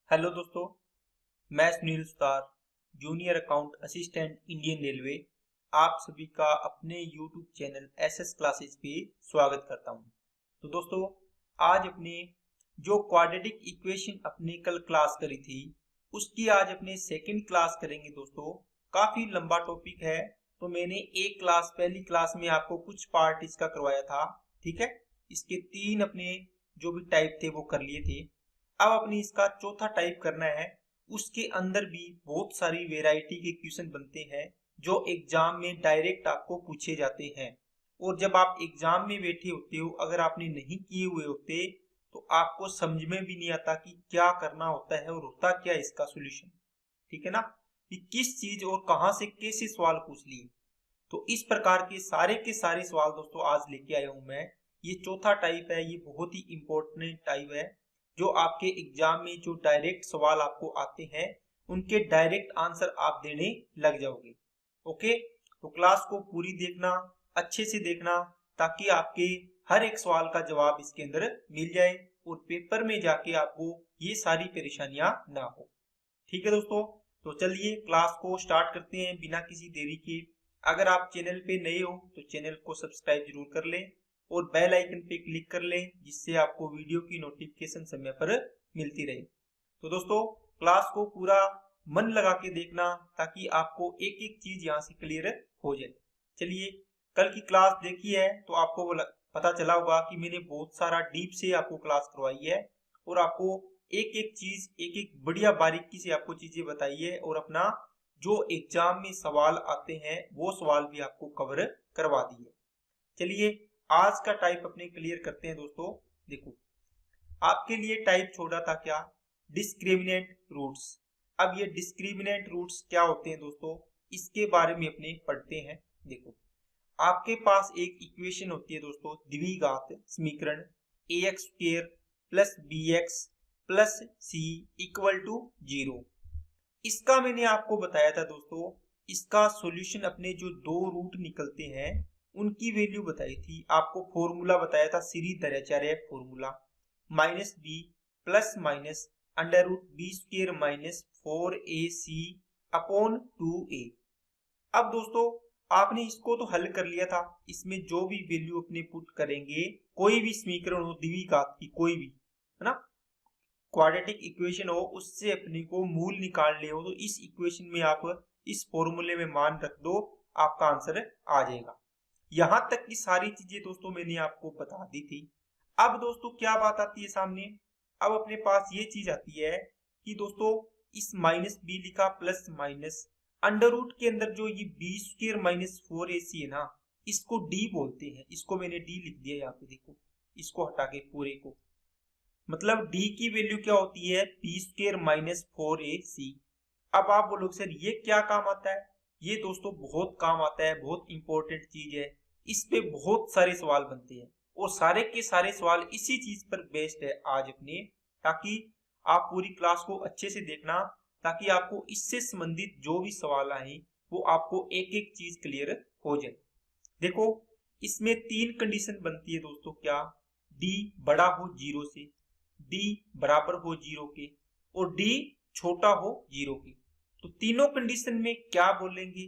Hello दोस्तों, मैं Sunil Sutar, junior account assistant Indian railway, आप सभी का अपने यूट्यूब चैनल एसएस क्लासेस पे स्वागत करता हूं। तो दोस्तों, आज अपने जो क्वाड्रेटिक इक्वेशन अपने कल क्लास करी थी उसकी आज अपने सेकंड क्लास करेंगे। दोस्तों, काफी लंबा टॉपिक है, तो मैंने एक क्लास पहली क्लास में आपको कुछ पार्ट इसका करवाया था। ठीक है, इसके तीन अपने जो भी टाइप थे वो कर लिए थे। अब अपनी इसका चौथा टाइप करना है। उसके अंदर भी बहुत सारी वेराइटी के क्वेश्चन बनते हैं जो एग्जाम में डायरेक्ट आपको पूछे जाते हैं। और जब आप एग्जाम में बैठे होते हो, अगर आपने नहीं किए हुए होते तो आपको समझ में भी नहीं आता कि क्या करना होता है और होता क्या है इसका सॉल्यूशन। ठीक है ना, कि किस चीज और कहां से कैसे सवाल पूछ लिए। तो इस प्रकार के सारे सवाल दोस्तों आज लेके आया हूं मैं। ये चौथा टाइप है, ये बहुत ही इंपॉर्टेंट टाइप है जो आपके एग्जाम में जो डायरेक्ट सवाल आपको आते हैं उनके डायरेक्ट आंसर आप देने लग जाओगे। ओके, तो क्लास को पूरी देखना, अच्छे से देखना, ताकि आपके हर एक सवाल का जवाब इसके अंदर मिल जाए और पेपर में जाके आपको ये सारी परेशानियां ना हो। ठीक है दोस्तों, तो चलिए क्लास को स्टार्ट करते हैं बिना किसी देरी के। अगर आप चैनल पे नए हो तो चैनल को सब्सक्राइब जरूर कर लें और बेल आइकन पे क्लिक कर लें, जिससे आपको वीडियो की नोटिफिकेशन समय पर मिलती रहे। तो दोस्तों, क्लास को पूरा मन लगा के देखना ताकि आपको एक एक चीज यहाँ से क्लियर हो जाए। चलिए, कल की क्लास देखी है तो आपको पता चला होगा कि मैंने बहुत सारा डीप से आपको क्लास करवाई है और आपको एक एक चीज एक एक बढ़िया बारीकी से आपको चीजें बताई है और अपना जो एग्जाम में सवाल आते हैं वो सवाल भी आपको कवर करवा दिए। चलिए, आज का टाइप अपने क्लियर करते हैं दोस्तों। देखो, आपके लिए टाइप छोड़ा था क्या, डिस्क्रिमिनेंट रूट्स। अब ये डिस्क्रिमिनेंट रूट्स क्या होते हैं दोस्तों, इसके बारे में अपने पढ़ते हैं। देखो, आपके पास एक इक्वेशन होती है दोस्तों, द्विघात समीकरण ax square plus bx plus c equal to 0। इसका मैंने आपको बताया था दोस्तों, इसका सॉल्यूशन अपने जो दो रूट निकलते हैं उनकी वैल्यू बताई थी। आपको फॉर्मूला बताया था Shridharacharya formula, minus B plus minus under root B square minus 4ac upon 2a। अब दोस्तों, आपने इसको तो हल कर लिया था, इसमें जो भी वैल्यू अपने पुट करेंगे, कोई भी समीकरण हो द्विघात की, कोई भी है ना, क्वाड्रेटिक इक्वेशन हो, उससे अपने को मूल निकालने हो तो इस इक्वेशन में आप इस फॉर्मूले में मान रख दो, आपका आंसर आ जाएगा। यहां तक की सारी चीजें दोस्तों मैंने आपको बता दी थी। अब दोस्तों क्या बात आती है सामने, अब अपने पास ये चीज आती है कि दोस्तों इस माइनस बी लिखा प्लस माइनस अंडर रूट के अंदर जो ये बी स्क्र माइनस 4ac है ना, इसको डी बोलते हैं। इसको मैंने डी लिख दिया यहाँ पे, देखो इसको हटा के पूरे को, मतलब d की वैल्यू क्या होती है, बी स्क्र माइनस 4ac। अब आप बोलोगे सर ये क्या काम आता है, ये दोस्तों बहुत काम आता है, बहुत इंपॉर्टेंट चीज है। इस पे बहुत सारे सवाल बनते हैं और सारे के सारे सवाल इसी चीज पर बेस्ड है आज अपने, ताकि आप पूरी क्लास को अच्छे से देखना, ताकि आपको इससे संबंधित जो भी सवाल आए वो आपको एक एक चीज क्लियर हो जाए। देखो, इसमें तीन कंडीशन बनती है दोस्तों, क्या, d बड़ा हो 0 से, d बराबर हो 0 के और d छोटा हो 0 के। तो तीनों कंडीशन में क्या बोलेंगे,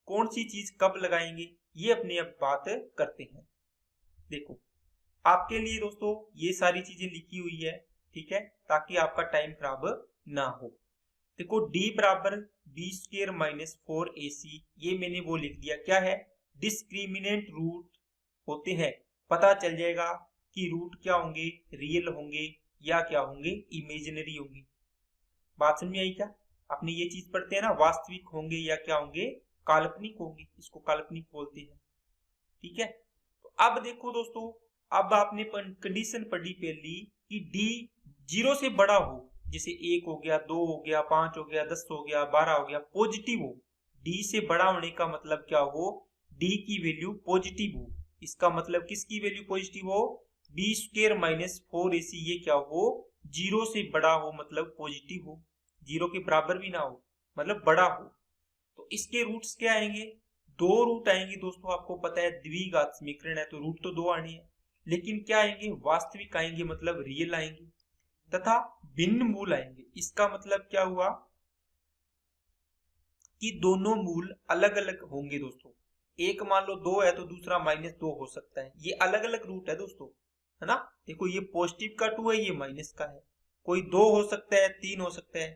कौन सी चीज कब लगाएंगे, ये अपने अब बात करते हैं। देखो, आपके लिए दोस्तों ये सारी चीजें लिखी हुई है, ठीक है, ताकि आपका टाइम खराब ना हो। देखो, d बराबर बी स्क्र माइनस 4ac, ये मैंने वो लिख दिया, क्या है, डिस्क्रिमिनेंट रूट होते हैं। पता चल जाएगा कि रूट क्या होंगे, रियल होंगे या क्या होंगे, इमेजिनरी होंगे। बात समझ में आई क्या, आपने ये चीज पढ़ते हैं ना, वास्तविक होंगे या क्या होंगे, काल्पनिक होंगे, इसको काल्पनिक बोलते हैं। ठीक है, तो अब देखो दोस्तों, अब आपने कंडीशन पढ़ी पहली कि डी 0 से बड़ा हो, जैसे 1 हो गया, 2 हो गया, 5 हो गया, 10 हो गया, 12 हो गया, पॉजिटिव हो। डी से बड़ा होने का मतलब क्या हो, डी की वैल्यू पॉजिटिव हो। इसका मतलब किसकी वैल्यू पॉजिटिव हो, बी स्क्र माइनस 4ac, ये क्या हो, 0 से बड़ा हो मतलब पॉजिटिव हो, 0 के बराबर भी ना हो मतलब बड़ा हो। तो इसके रूट्स क्या आएंगे, दो रूट आएंगे दोस्तों। आपको पता है द्विघात समीकरण है तो रूट तो दो आने हैं, लेकिन क्या आएंगे, वास्तविक आएंगे, मतलब रियल आएंगे। तथा भिन्न मूल आएंगे। इसका मतलब क्या हुआ कि दोनों मूल अलग अलग होंगे दोस्तों। एक मान लो 2 है तो दूसरा -2 हो सकता है। ये अलग अलग रूट है दोस्तों, है ना। देखो ये पॉजिटिव का 2 है, ये माइनस का है। कोई 2 हो सकता है, 3 हो सकता है,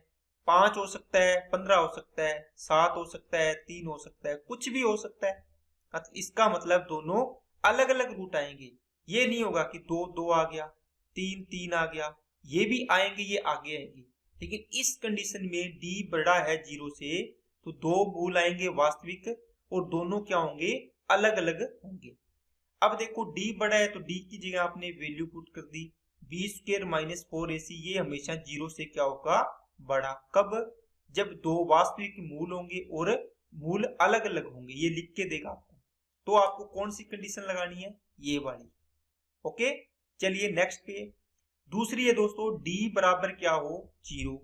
5 हो सकता है, 15 हो सकता है, 7 हो सकता है, 3 हो सकता है, कुछ भी हो सकता है। इसका मतलब दोनों अलग अलग रूट आएंगे। ये नहीं होगा कि 2 2 आ गया, 3 3 आ गया, ये भी आएंगे, ये आगे आएंगे। लेकिन इस कंडीशन में डी बड़ा है 0 से, तो दो मूल आएंगे वास्तविक और दोनों क्या होंगे, अलग अलग होंगे। अब देखो d बड़ा है तो d की जगह आपने वैल्यू पुट कर दी, b² - 4ac। ये हमेशा 0 से क्या होगा, बड़ा। कब, जब दो वास्तविक मूल होंगे और मूल अलग अलग होंगे। ये लिख के देगा आपको। तो आपको कौन सी कंडीशन लगानी है, ये वाली। ओके, चलिए नेक्स्ट पे। दूसरी है दोस्तों, d बराबर क्या हो, 0।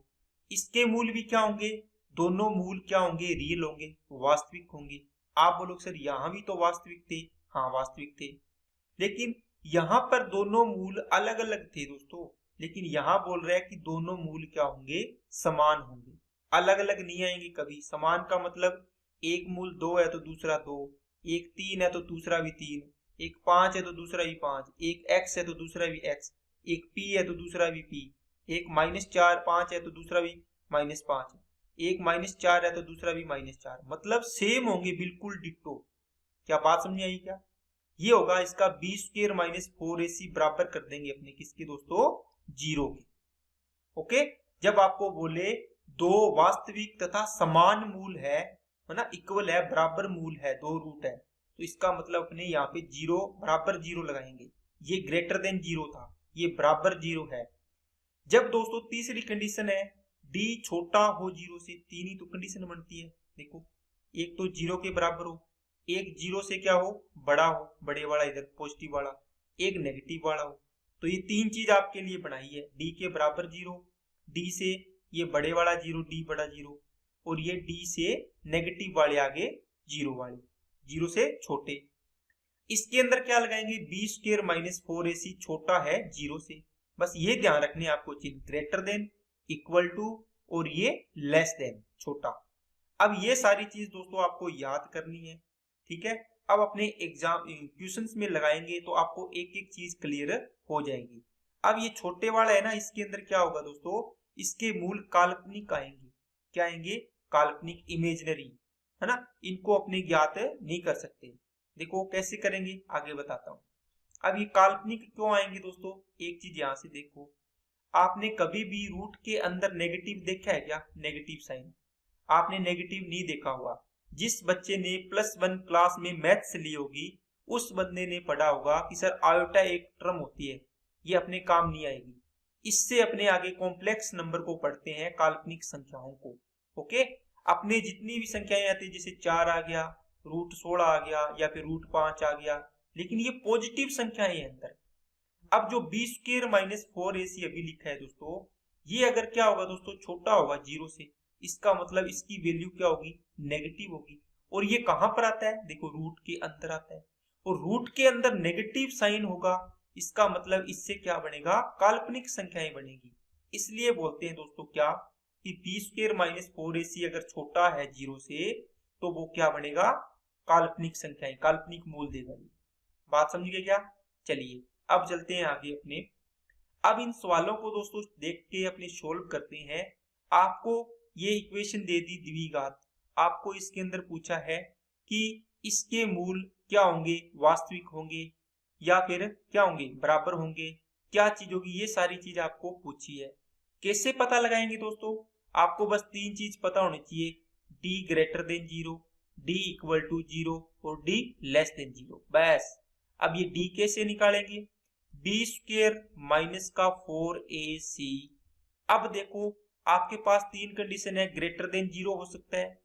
इसके मूल भी क्या होंगे, दोनों मूल क्या होंगे, रियल होंगे, वास्तविक होंगे। आप बोलोगे सर यहां भी तो वास्तविक थे। हाँ वास्तविक थे, लेकिन यहां पर दोनों मूल अलग अलग थे दोस्तों। लेकिन यहां बोल रहे हैं कि दोनों मूल क्या होंगे, समान होंगे, अलग अलग नहीं आएंगे कभी। समान का मतलब एक मूल 2 है तो दूसरा 2, एक 3 है तो दूसरा भी 3, एक 5 है तो दूसरा भी 5, एक x है तो दूसरा भी x, एक p है तो दूसरा भी p, एक -4 5 है तो दूसरा भी -5, एक -4 है तो दूसरा भी -4। मतलब सेम होंगे, बिल्कुल डिट्टो। क्या बात समझ आई क्या। ये होगा इसका b² - 4ac बराबर कर देंगे अपने किसके दोस्तों, 0 के। ओके, जब आपको बोले दो वास्तविक तथा समान मूल है ना, इक्वल है, बराबर मूल है, दो रूट है, तो इसका मतलब अपने यहाँ पे 0 बराबर 0 लगाएंगे। ये ग्रेटर देन 0 था, ये बराबर 0 है। जब दोस्तों तीसरी कंडीशन है d छोटा हो 0 से, तीन ही तो कंडीशन बनती है। देखो, एक तो 0 के बराबर हो, एक 0 से क्या हो, बड़ा हो, बड़े वाला इधर पॉजिटिव वाला, एक नेगेटिव वाला हो। तो ये तीन चीज आपके लिए बनाई है, d के बराबर 0, d से ये बड़े वाला 0, d बड़ा 0, और ये d से नेगेटिव वाले आगे 0 वाले, 0 से छोटे। इसके अंदर क्या लगाएंगे, b² - 4ac छोटा है 0 से। बस ये ध्यान रखने आपको चीज, ग्रेटर देन, इक्वल टू, और ये लेस देन, छोटा। अब ये सारी चीज दोस्तों आपको याद करनी है, ठीक है। अब अपने एग्जाम क्वेश्चंस में लगाएंगे तो आपको एक एक चीज क्लियर हो जाएगी। अब ये छोटे वाला है ना, इसके अंदर क्या होगा दोस्तों, इसके मूल काल्पनिक आएंगे। क्या आएंगे, काल्पनिक, इमेजिनरी, है ना। इनको अपने ज्ञात नहीं कर सकते। देखो कैसे करेंगे, आगे बताता हूं। अब ये काल्पनिक क्यों आएंगे दोस्तों, एक चीज यहां से देखो, आपने कभी भी रूट के अंदर नेगेटिव देखा है क्या, नेगेटिव साइन आपने नेगेटिव नहीं देखा हुआ। जिस बच्चे ने +1 क्लास में मैथ्स ली होगी, उस बंदे ने पढ़ा होगा कि सर आयोटा एक टर्म होती है, ये अपने काम नहीं आएगी। इससे अपने आगे कॉम्प्लेक्स नंबर को पढ़ते हैं, काल्पनिक संख्याओं को। ओके, अपने जितनी भी संख्याएं आती है, जैसे 4 आ गया, √16 आ गया, या फिर √5 आ गया, लेकिन ये पॉजिटिव संख्याएं हैं अंदर। अब जो b² - 4ac अभी लिखा है दोस्तों, ये अगर क्या होगा दोस्तों, छोटा होगा 0 से, इसका मतलब इसकी वैल्यू क्या होगी, नेगेटिव होगी। और ये कहां पर आता है, देखो रूट के अंदर आता है, और रूट के अंदर नेगेटिव साइन होगा, इसका मतलब इससे क्या बनेगा, काल्पनिक संख्याएं बनेगी। इसलिए बोलते हैं दोस्तों क्या, कि b² - 4ac अगर छोटा है 0 से, तो वो क्या बनेगा, काल्पनिक संख्याएं, काल्पनिक मूल देगा। ये बात समझ गए क्या। चलिए अब चलते हैं आगे अपने। अब इन सवालों को दोस्तों देख के अपने सोल्व करते हैं। आपको ये इक्वेशन दे दी द्विघात, आपको इसके अंदर पूछा है कि इसके मूल क्या होंगे, वास्तविक होंगे या फिर क्या होंगे, बराबर होंगे, क्या चीज होगी, ये सारी चीज आपको पूछी है। कैसे पता लगाएंगे दोस्तों, आपको बस तीन चीज पता होनी चाहिए, d greater than 0, d equal to 0 और d लेस देन 0, बस। अब ये d कैसे निकालेंगे, b² - 4ac। अब देखो आपके पास तीन कंडीशन है, ग्रेटर देन 0 हो सकता है,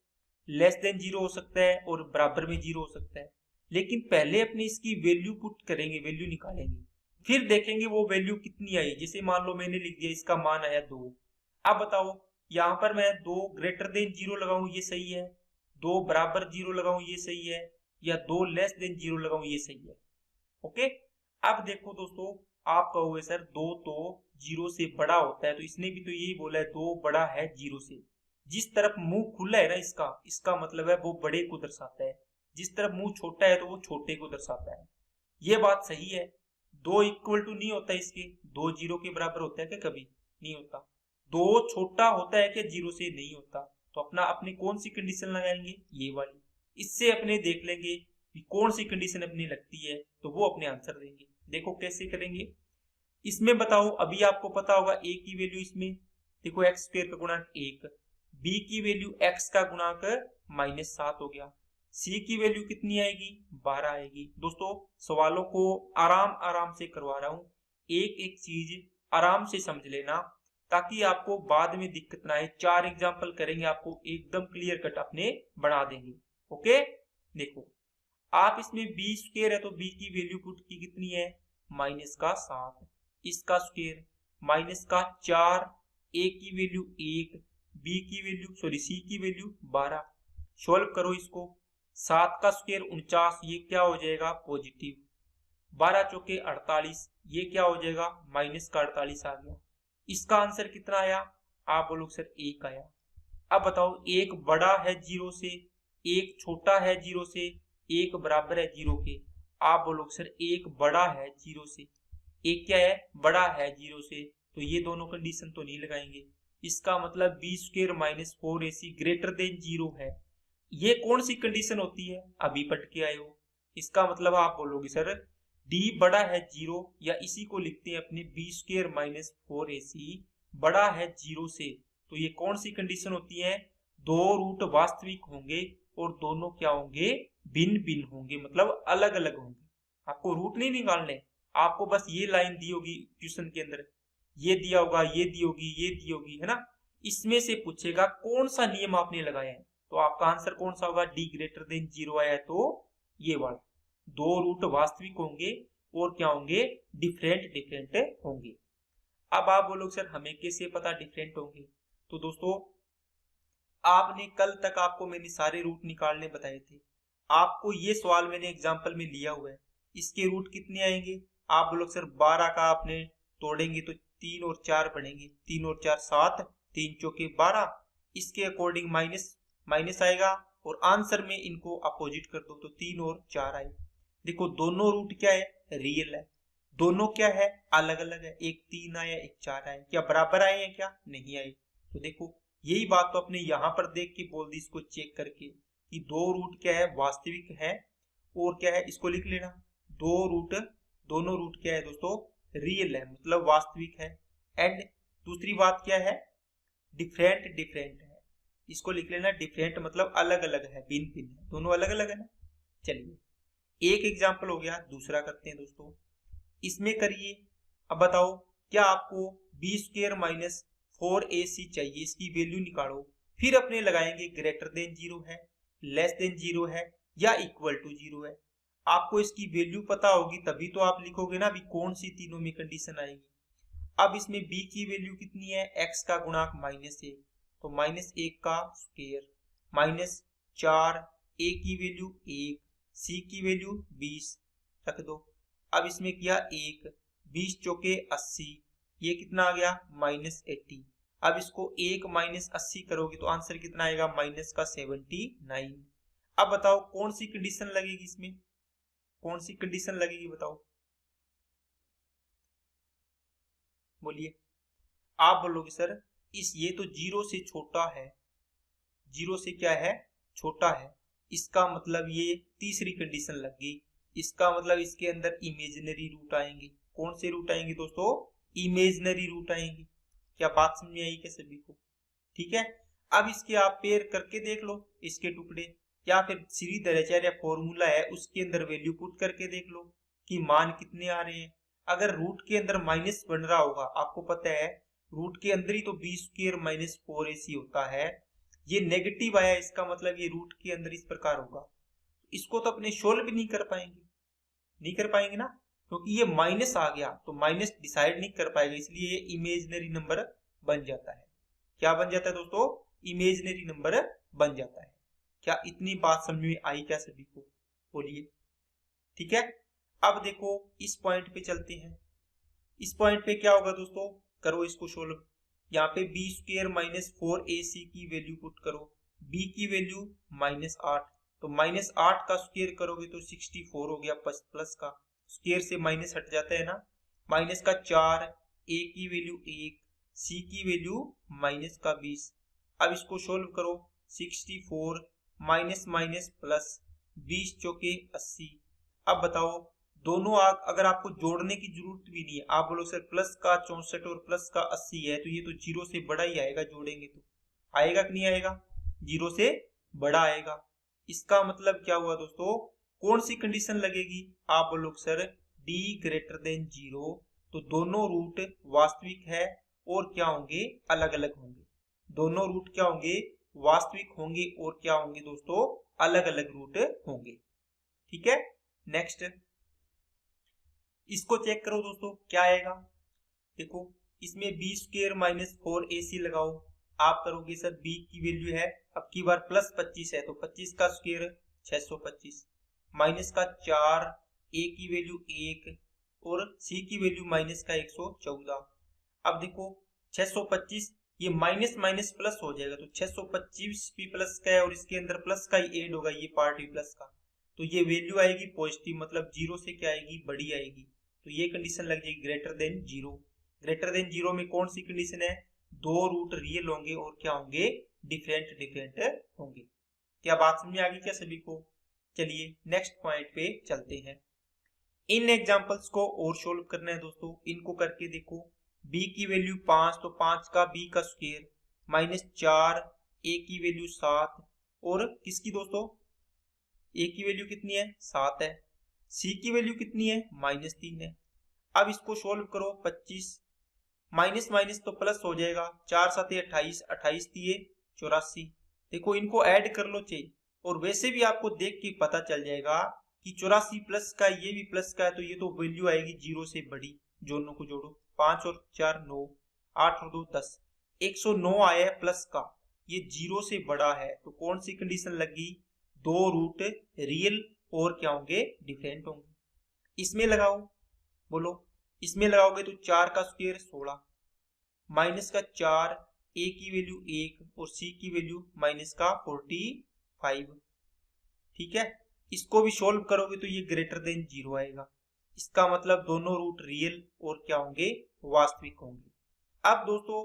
लेस देन 0 हो सकता है, और बराबर में 0 हो सकता है। लेकिन पहले अपने इसकी वैल्यू पुट करेंगे, वैल्यू निकालेंगे, फिर देखेंगे वो वैल्यू कितनी आई। जैसे मान लो मैंने लिख दिया इसका मान आया 2। अब बताओ यहाँ पर मैं 2 ग्रेटर देन 0 लगाऊं, ये सही है, 2 बराबर 0 लगाऊं, ये सही है, या 2 लेस देन 0 लगाऊं, ये सही है। ओके, अब देखो दोस्तों, आप कहोगे सर 2 तो जीरो से बड़ा होता है, तो इसने भी तो यही बोला है 2 बड़ा है जीरो से। जिस तरफ मुंह खुला है ना इसका मतलब है वो बड़े को दर्शाता है, जिस तरफ मुंह छोटा है तो वो छोटे को दर्शाता है। ये बात सही है। 2 इक्वल टू नहीं होता इसके, 2 जीरो के बराबर होता है क्या? कभी नहीं होता। 2 छोटा होता है क्या जीरो से? नहीं होता। तो अपने कौन सी कंडीशन लगाएंगे? ये वाली। इससे अपने देख लेंगे कि कौन सी कंडीशन अपनी लगती है, तो वो अपने आंसर देंगे। देखो कैसे करेंगे इसमें, बताओ। अभी आपको पता होगा a की वैल्यू इसमें देखो x स्क्वायर का गुणांक 1, b की वैल्यू x का गुणांक -7 हो गया, c की वैल्यू कितनी आएगी? 12 आएगी। दोस्तों सवालों को आराम आराम से करवा रहा हूं, एक एक चीज आराम से समझ लेना ताकि आपको बाद में दिक्कत ना आए। 4 एग्जाम्पल करेंगे, आपको एकदम क्लियर कट अपने बना देंगे। ओके, देखो आप इसमें बी स्क्वायर है तो बी की वैल्यू पुट की कितनी है? -7, इसका स्क्वायर -4, ए की वैल्यू 1, बी की वैल्यू सी की वैल्यू 12। सॉल्व करो इसको। 7 का स्क्वायर 49, ये क्या हो जाएगा? पॉजिटिव। 12 चौके 48, ये क्या हो जाएगा? माइनस का 48 आ गया। इसका आंसर कितना आया? आप बोलो सर 1 आया। अब बताओ, एक बड़ा है जीरो से, एक छोटा है जीरो से, एक बराबर है जीरो के। आप बोलो सर एक बड़ा है जीरो से, एक क्या है? बड़ा है जीरो से, तो ये दोनों कंडीशन तो नहीं लगाएंगे। इसका मतलब B square -4ac greater than zero है। ये कौन सी कंडीशन होती है? अभी पढ़ के आए हो। इसका मतलब आप बोलोगे सर d बड़ा है जीरो, या इसी को लिखते हैं अपने बी स्क्वायर -4ac बड़ा है जीरो से। तो ये कौन सी कंडीशन होती है? दो रूट वास्तविक होंगे और दोनों क्या होंगे? भिन्न भिन्न होंगे, मतलब अलग अलग होंगे। आपको रूट नहीं निकालने, आपको बस ये लाइन दी होगी क्वेश्चन के अंदर, ये दिया होगा, ये दी होगी, ये दी होगी, है ना। इसमें से पूछेगा कौन सा नियम आपने लगाया है, तो आपका आंसर कौन सा होगा? डी ग्रेटर देन जीरो आया है तो ये वाला। दो रूट वास्तविक होंगे और क्या होंगे? डिफरेंट डिफरेंट होंगे। अब आप बोलोगे सर हमें कैसे पता डिफरेंट होंगे? तो दोस्तों आपने कल तक आपको मैंने सारे रूट निकालने बताए थे, आपको ये सवाल मैंने एग्जाम्पल में लिया हुआ है। इसके रूट कितने आएंगे? आप बोलोगे सर 12 का आपने तोड़ेंगे तो 3 और 4 बढ़ेंगे, 3 और 4 7, 3 चौके 12। इसके अकॉर्डिंग माइनस माइनस आएगा और आंसर में इनको अपोजिट कर दो तो 3 और 4 आए। देखो दोनों रूट क्या है? रियल है। दोनों क्या है? अलग अलग है। एक 3 आया, एक 4 आया। क्या बराबर आए हैं? क्या नहीं आए। तो देखो यही बात तो अपने यहाँ पर देख के बोल दी, इसको चेक करके कि दो रूट क्या है? वास्तविक है। और क्या है? इसको लिख लेना, दोनों रूट क्या है दोस्तों? रियल है, मतलब वास्तविक है। एंड दूसरी बात क्या है? डिफरेंट डिफरेंट है। इसको लिख लेना, डिफरेंट मतलब अलग अलग है, भिन्न भिन्न है, दोनों अलग अलग है ना। चलिए एक एग्जाम्पल हो गया, दूसरा करते हैं दोस्तों। इसमें करिए। अब बताओ क्या आपको बी स्क्वायर -4ac चाहिए, इसकी वैल्यू निकालो। फिर अपने लगाएंगे ग्रेटर देन जीरो है, लेस देन जीरो है, या इक्वल टू जीरो है। आपको इसकी वैल्यू पता होगी तभी तो आप लिखोगे ना, अभी कौन सी तीनों में कंडीशन आएगी। अब इसमें b की वैल्यू कितनी है? x का गुणांक -1, तो -1 का स्क्वायर, -4, a की वैल्यू 1, c की वैल्यू 20 रख दो। अब इसमें किया 1, 20 चौके 80, ये कितना आ गया? -80। अब इसको 1 -80 करोगे तो आंसर कितना आएगा? -79। अब बताओ कौन सी कंडीशन लगेगी इसमें? कौन सी कंडीशन लगेगी बताओ, बोलिए। आप बोलोगे सर ये तो जीरो से छोटा है, जीरो से क्या है? छोटा है। इसका मतलब ये तीसरी कंडीशन लग गई। इसका मतलब इसके अंदर इमेजिनरी रूट आएंगे। कौन से रूट आएंगे दोस्तों? इमेजिनरी रूट आएंगे। क्या बात समझ में आई क्या सभी को? ठीक है। अब इसके आप पेयर करके देख लो इसके टुकड़े, या फिर श्रीधराचार्य फॉर्मूला है उसके अंदर वैल्यू पुट करके देख लो कि मान कितने आ रहे हैं। अगर रूट के अंदर माइनस बन रहा होगा, आपको पता है रूट के अंदर ही तो बी स्क्वायर -4ac होता है, ये नेगेटिव आया, इसका मतलब ये रूट के अंदर इस प्रकार होगा। इसको तो अपने सोल्व भी नहीं कर पाएंगे ना, क्योंकि ये माइनस आ गया तो माइनस डिसाइड नहीं कर पाएगा, इसलिए ये इमेजिनरी नंबर बन जाता है। क्या बन जाता है दोस्तों? इमेजिनरी नंबर बन जाता है। क्या इतनी बात समझ में आई क्या सभी को? बोलिए। ठीक है। अब देखो इस पॉइंट पे चलते हैं। इस पॉइंट पे क्या होगा दोस्तों? करो इसको सोल्व। यहाँ पे बी स्क्वायर माइनस 4ac की वैल्यू पुट करो, b की वैल्यू -8, तो -8 का स्क्वायर करोगे तो 64 हो गया, प्लस का स्क्वायर से माइनस हट जाता है ना, माइनस का 4, a की वैल्यू 1, c की वैल्यू माइनस का 20। अब इसको सोल्व करो, 64 माइनस माइनस प्लस, 20 चौके 80। अब बताओ दोनों अगर आपको जोड़ने की जरूरत भी नहीं है, आप बोलो सर प्लस का 64 और प्लस का 80 है तो ये तो जीरो से बड़ा ही आएगा, जोड़ेंगे तो आएगा कि नहीं आएगा, जीरो से बड़ा आएगा। इसका मतलब क्या हुआ दोस्तों, कौन सी कंडीशन लगेगी, आप बोलो सर d ग्रेटर देन 0, तो दोनों रूट वास्तविक है और क्या होंगे, अलग अलग होंगे। दोनों रूट क्या होंगे, वास्तविक होंगे और क्या होंगे दोस्तों, अलग अलग रूट होंगे। ठीक है, नेक्स्ट इसको चेक करो दोस्तों क्या आएगा। देखो इसमें बी स्क्वायर माइनस 4ac लगाओ, आप करोगे सर b की वैल्यू है अब की बार प्लस 25 है तो 25 का स्क्वायर 625, माइनस का 4, a की वैल्यू 1 और c की वैल्यू माइनस का 114। अब देखो 625 ये माइनस माइनस प्लस हो जाएगा तो 625 भी प्लस का है और इसके अंदर प्लस का ही ऐड होगा, ये पार्ट भी प्लस का, तो ये वैल्यू आएगी पॉजिटिव, मतलब जीरो से क्या आएगी, बड़ी आएगी, तो ये कंडीशन लग जाएगी ग्रेटर देन 0। ग्रेटर देन 0 में कौन सी कंडीशन है, दो रूट रियल होंगे और क्या होंगे, डिफरेंट डिफरेंट होंगे। क्या बात समझ में आ गई क्या सभी को। चलिए नेक्स्ट पॉइंट पे चलते हैं। इन एग्जांपल्स को और सोल्व करना है दोस्तों, इनको करके देखो। b की वैल्यू 5 तो 5 का b का स्क्वायर, माइनस 4, a की वैल्यू 7 और किसकी दोस्तों, a की वैल्यू कितनी है 7 है, c की वैल्यू कितनी है -3 है। अब इसको सोल्व करो, 25 माइनस माइनस तो प्लस हो जाएगा, 4 7 28, 28 दिए 84। देखो इनको ऐड कर लो चाहिए, और वैसे भी आपको देख के पता चल जाएगा कि 84 प्लस का ये भी प्लस का है तो ये तो वैल्यू आएगी जीरो से बड़ी। दोनों को जोड़ो, 5 और 4 9, 8 और 2 10, 109 आया है प्लस का, ये जीरो से बड़ा है, तो कौन सी कंडीशन लगी, दो रूट रियल और क्या होंगे, डिफरेंट होंगे। इसमें लगाओ, बोलो इसमें लगाओगे तो 4 का स्क्वायर 16, माइनस का 4, a की वैल्यू 1 और c की वैल्यू माइनस का 45। ठीक है, इसको भी सोल्व करोगे तो ये ग्रेटर देन 0 आएगा, इसका मतलब दोनों रूट रियल और क्या होंगे, वास्तविक होंगे। अब दोस्तों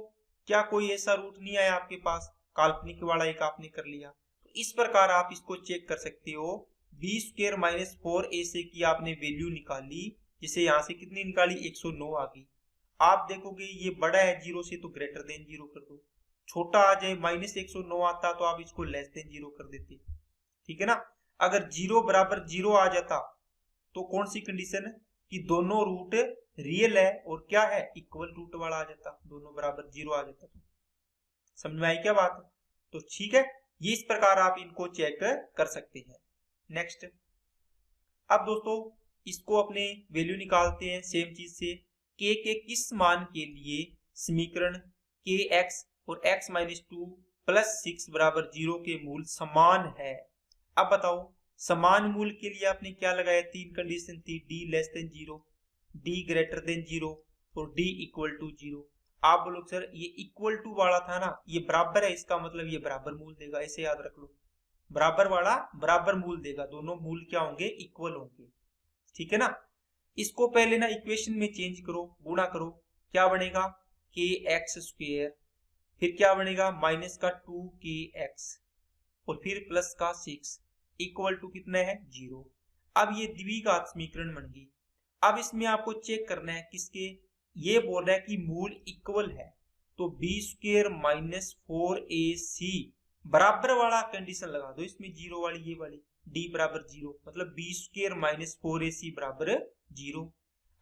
क्या कोई ऐसा रूट नहीं आया आपके पास, काल्पनिक वाला एक आपने कर लिया, तो इस प्रकार आप इसको चेक कर सकते हो। बी स्क्वायर माइनस 4ac की आपने वैल्यू निकाली, जिसे यहाँ से कितनी निकाली, 109 आ गई। आप देखोगे ये बड़ा है जीरो से तो ग्रेटर देन 0 कर दो, छोटा आ जाए -109 आता तो आप इसको लेस देन 0 कर देते। ठीक है ना, अगर 0 बराबर 0 आ जाता तो कौन सी कंडीशन है कि दोनों रूट रियल है और क्या है, इक्वल रूट वाला आ जाता, दोनों बराबर 0 आ जाता। तो समझ में आई क्या बात, तो ठीक है, ये इस प्रकार आप इनको चेक कर सकते हैं। नेक्स्ट अब दोस्तों इसको अपने वैल्यू निकालते हैं सेम चीज से, k के किस मान के लिए समीकरण kx और x माइनस 2 प्लस 6 बराबर 0 के मूल समान है। अब बताओ समान मूल के लिए आपने क्या लगाया, तीन कंडीशन थी, d less than 0, d greater than 0 और d इक्वल टू 0। आप बोलो सर ये इक्वल टू वाला था ना, ये बराबर है, इसका मतलब ये बराबर मूल देगा, ऐसे याद रख लो, बराबर वाला बराबर मूल देगा, दोनों मूल क्या होंगे, इक्वल होंगे। ठीक है ना, इसको पहले ना इक्वेशन में चेंज करो, गुणा करो, क्या बनेगा kx स्क्वायर, फिर क्या बनेगा माइनस का 2kx और फिर प्लस का 6 इक्वल टू कितना है 0। अब ये द्विघात समीकरण बन गई। अब इसमें आपको चेक करना है किसके, ये बोल रहा है कि मूल इक्वल है, तो बी स्क्वायर माइनस 4ac बराबर वाला कंडीशन लगा दो इसमें, जीरो वाली ये वाली, d बराबर 0 मतलब बी स्क्वायर माइनस 4ac बराबर 0।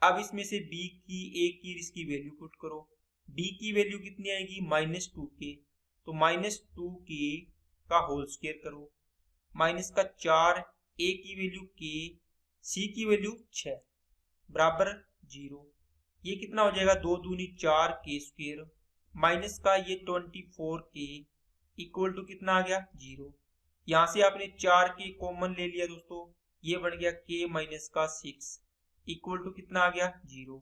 अब इसमें से b की a की इसकी वैल्यू पुट करो, b की वैल्यू कितनी आएगी -2k, तो -2k का होल स्क्वायर करो, माइनस का 4, a की वैल्यू k, c की वैल्यू 6 बराबर 0। ये कितना हो जाएगा, 2 दूनी 4k स्क्वायर माइनस का ये 24k इक्वल टू कितना आ गया 0। यहां से आपने 4k कॉमन ले लिया दोस्तों, ये बन गया k माइनस का 6 इक्वल टू कितना आ गया 0।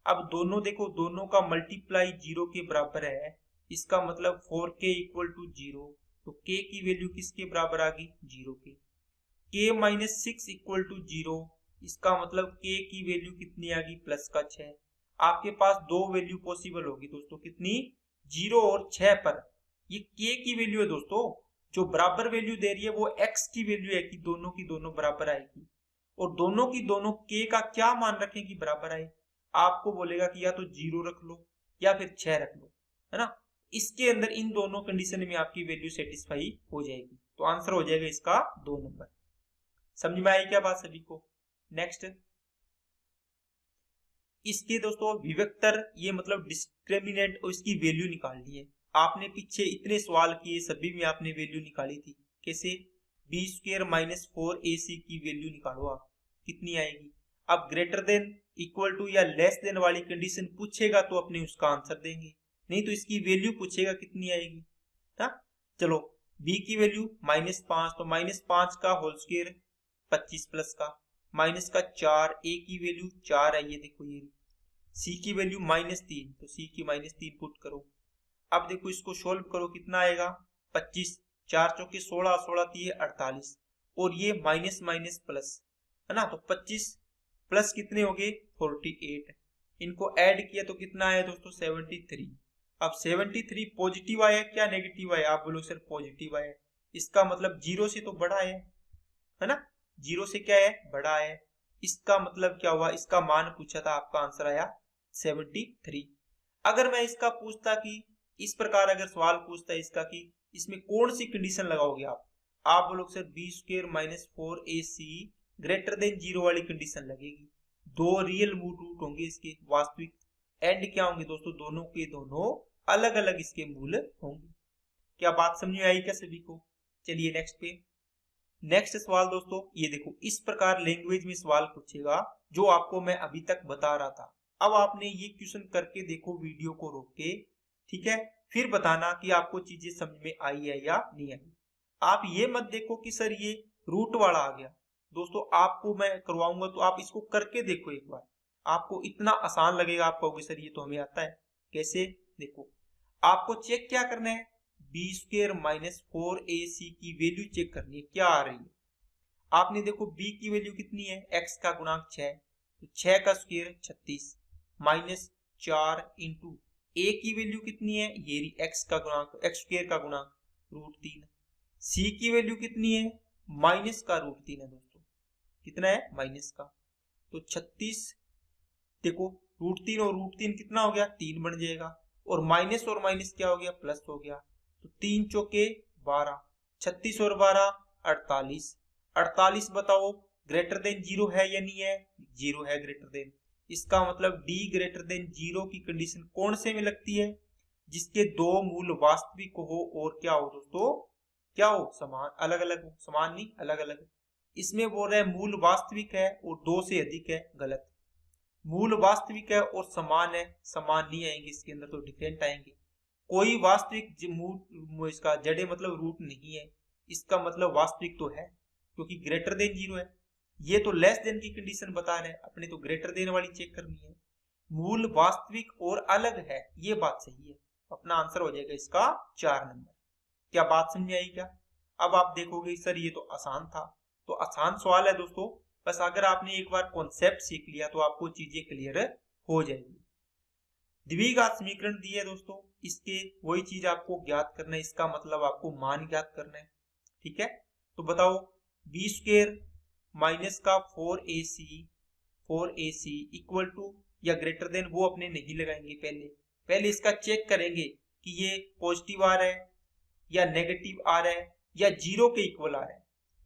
अब दोनों देखो, दोनों का मल्टीप्लाई 0 के बराबर है, इसका मतलब 4k इक्वल टू 0। तो k की वैल्यू किसके बराबर आ गई? 0 के। k माइनस 6 इक्वल टू 0, इसका मतलब k की वैल्यू कितनी आ गई? प्लस का 6। आपके पास दो वैल्यू पॉसिबल होगी दोस्तों, कितनी? 0 और 6 पर। ये k की वैल्यू है दोस्तों, जो बराबर वैल्यू दे रही है वो x की वैल्यू है कि दोनों की दोनों बराबर आएगी, और दोनों की दोनों k का क्या मान रखें कि बराबर आए? आपको बोलेगा कि या तो 0 रख लो या फिर 6 रख लो, है ना। इसके अंदर इन दोनों कंडीशन में आपकी वैल्यू सेटिस्फाई हो जाएगी, तो आंसर हो जाएगा इसका 2 नंबर। समझ में आई क्या बात सभी को? नेक्स्ट, इसके दोस्तों विवेक्तर, ये मतलब डिस्क्रिमिनेंट, और इसकी वैल्यू निकालनी है। आपने पीछे इतने सवाल किए, सभी में आपने वैल्यू निकाली थी। कैसे? बी स्क्वायर माइनस 4ac की वैल्यू निकालो आप, कितनी आएगी? अब ग्रेटर देन, इक्वल टू या लेस देन वाली कंडीशन पूछेगा तो अपने उसका आंसर देंगे, नहीं तो इसकी वैल्यू पूछेगा कितनी आएगी। हाँ चलो, b की वैल्यू -5, तो -5 का होल स्क्वायर 25 प्लस का, माइनस का 4, a की वैल्यू 4 है, ये देखो ये। c की वैल्यू -3, तो c की -3 पुट करो। अब देखो इसको सोल्व करो, कितना आएगा? 25, 4 चौके 16, 16 3 48, और ये माइनस माइनस प्लस, है ना। तो 25 प्लस कितने हो गए? 48। इनको ऐड किया तो कितना आया दोस्तों? 73। अब 73 पॉजिटिव आया क्या नेगेटिव आया? आप बोलो सर पॉजिटिव आया, इसका मतलब 0 से तो बड़ा है ना। 0 से क्या है? बड़ा है। इसका मतलब क्या हुआ? इसका मान पूछा था, आपका आंसर आया 73। अगर मैं इसका पूछता कि इस प्रकार, अगर सवाल पूछता है इसका कि इसमें कौन सी कंडीशन लगाओगे आप बोलो sir B square minus 4ac greater than 0 वाली कंडीशन लगेगी। दो रियल रूट होंगे इसके, वास्तविक, एंड क्या होंगे दोस्तों? दोनों के दोनों अलग अलग इसके मूल होंगे। क्या बात समझ में आई क्या सभी को? चलिए नेक्स्ट पे। नेक्स्ट सवाल दोस्तों, ये देखो, इस प्रकार लैंग्वेज में सवाल पूछेगा जो आपको मैं अभी तक बता रहा था। अब आपने ये क्वेश्चन करके देखो, वीडियो को रोक के, ठीक है, फिर बताना कि आपको चीजें समझ में आई है या नहीं आई। आप ये मत देखो कि सर ये रूट वाला आ गया। दोस्तों आपको मैं करवाऊंगा तो आप इसको करके देखो एक बार, आपको इतना आसान लगेगा, आप कहोगे सर ये तो हमें आता है। कैसे? देखो, आपको चेक क्या करना है? बी स्क्वायर माइनस 4ac की वैल्यू चेक करनी है, क्या आ रही है। आपने देखो b की वैल्यू कितनी है? x का गुणांक 6, तो 6 का स्क्वायर 36, माइनस 4 इंटू a की वैल्यू कितनी है? ये x का गुणांक, x स्क्वायर का गुणांक √3। c की वैल्यू कितनी है? माइनस का √3 है दोस्तों, कितना है? माइनस का। तो 36, देखो √3 और √3 कितना हो गया? 3 बन जाएगा, और माइनस क्या हो गया? प्लस हो गया। तो 3 चौके 12, 36 और 12 48। 48 बताओ ग्रेटर देन 0 है या नहीं है? 0 है ग्रेटर देन। इसका मतलब d ग्रेटर देन 0 की कंडीशन कौन से में लगती है? जिसके दो मूल वास्तविक हो और क्या हो दोस्तों? क्या हो? समान, अलग अलग हो। समान नहीं, अलग अलग। इसमें बोल रहे हैं मूल वास्तविक है और 2 से अधिक है, गलत। मूल वास्तविक है और समान है, समान नहीं आएंगे इसके अंदर, तो डिफरेंट आएंगे। कोई वास्तविक मूल, इसका जड़े मतलब रूट नहीं है, इसका मतलब वास्तविक तो है, क्योंकि ग्रेटर देन 0 है। ये तो लेस देन की कंडीशन बता रहे हैं, अपने तो ग्रेटर देन वाली चेक करनी है। मूल वास्तविक और अलग है, ये बात सही है। अपना आंसर हो जाएगा इसका 4 नंबर। क्या बात समझ में आई क्या? अब आप देखोगे सर ये तो आसान था, तो आसान सवाल है दोस्तों, बस अगर आपने एक बार कॉन्सेप्ट सीख लिया तो आपको चीजें क्लियर हो जाएगी। द्विघात समीकरण दिए दोस्तों, इसके वही चीज आपको ज्ञात करना है, इसका मतलब आपको मान ज्ञात करना है, ठीक है। तो बताओ बी स्क्वायर माइनस का 4ac इक्वल टू या ग्रेटर देन, वो अपने नहीं लगाएंगे, पहले इसका चेक करेंगे कि ये पॉजिटिव आ रहा है या नेगेटिव आ रहा है या 0 के इक्वल आ रहा है।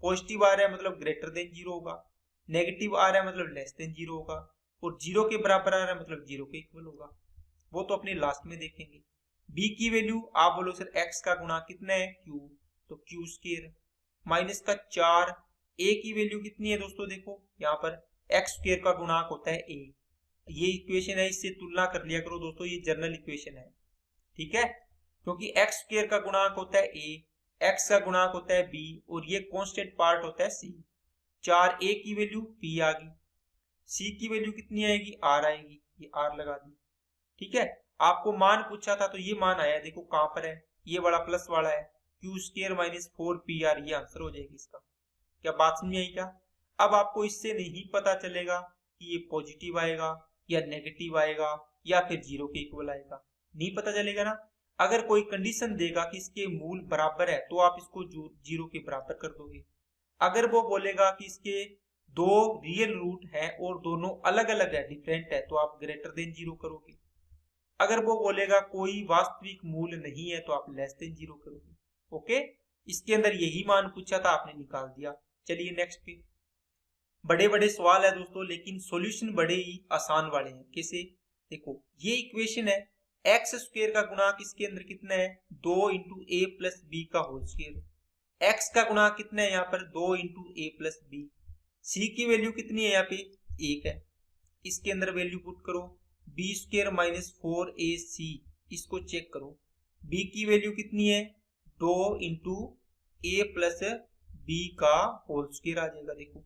पॉजिटिव आ रहा है मतलब ग्रेटर देन 0 होगा, नेगेटिव आ रहा है मतलब लेस देन 0 होगा, और 0 के बराबर आ रहा है मतलब 0 के इक्वल होगा। वो तो अपने लास्ट में देखेंगे। b की वैल्यू आप बोलो सर x का गुणा कितना है? q, तो q स्क्वायर माइनस का 4, a की वैल्यू कितनी है दोस्तों? देखो यहाँ पर x स्क्वायर का गुणांक होता है a, ये इक्वेशन है, इससे तुलना कर लिया करो दोस्तों, ये जनरल इक्वेशन है, ठीक है, क्योंकि x स्क्वायर का गुणांक होता है a, x का गुणांक होता है b, और ये कांस्टेंट पार्ट होता है c। 4a की वैल्यू p आ गई, c की वैल्यू कितनी आएगी? r आएगी, ये आर लगा दी। ठीक है, आपको मान पूछा था तो ये मान आया, देखो कहां पर है, ये वाला प्लस वाला है, क्यू स्क्र माइनस 4pr, ये आंसर हो जाएगा इसका। क्या बात समझ आई क्या? अब आपको इससे नहीं पता चलेगा कि ये पॉजिटिव आएगा या नेगेटिव आएगा या फिर जीरो के इक्वल आएगा, नहीं पता चलेगा ना। अगर कोई कंडीशन देगा कि इसके मूल बराबर है तो आप इसको जीरो के बराबर कर दोगे। अगर वो बोलेगा कि इसके दो रियल रूट है और दोनों अलग अलग है, डिफरेंट है, तो आप ग्रेटर देन जीरो करोगे। अगर वो बोलेगा कोई वास्तविक मूल नहीं है तो आप लेस देन जीरो करोगे। ओके, इसके अंदर यही मान पूछा था, आपने निकाल दिया। चलिए नेक्स्ट पे, बड़े बड़े सवाल है दोस्तों, लेकिन सॉल्यूशन बड़े ही आसान वाले हैं। कैसे? देखो ये इक्वेशन है, एक्स स्क्वायर का गुणांक इसके अंदर कितना है, 2 इंटू ए प्लस बी का होल स्क्वायर। एक्स का गुणांक कितना है यहाँ पर, 2 इंटू ए प्लस बी। सी की वैल्यू कितनी है यहाँ पे, 1 है। इसके अंदर वैल्यू पुट करो, बी स्क्वायर माइनस 4ac, इसको चेक करो। बी की वैल्यू कितनी है, 2 इंटू ए प्लस बी का होल स्क्वायर आ जाएगा। देखो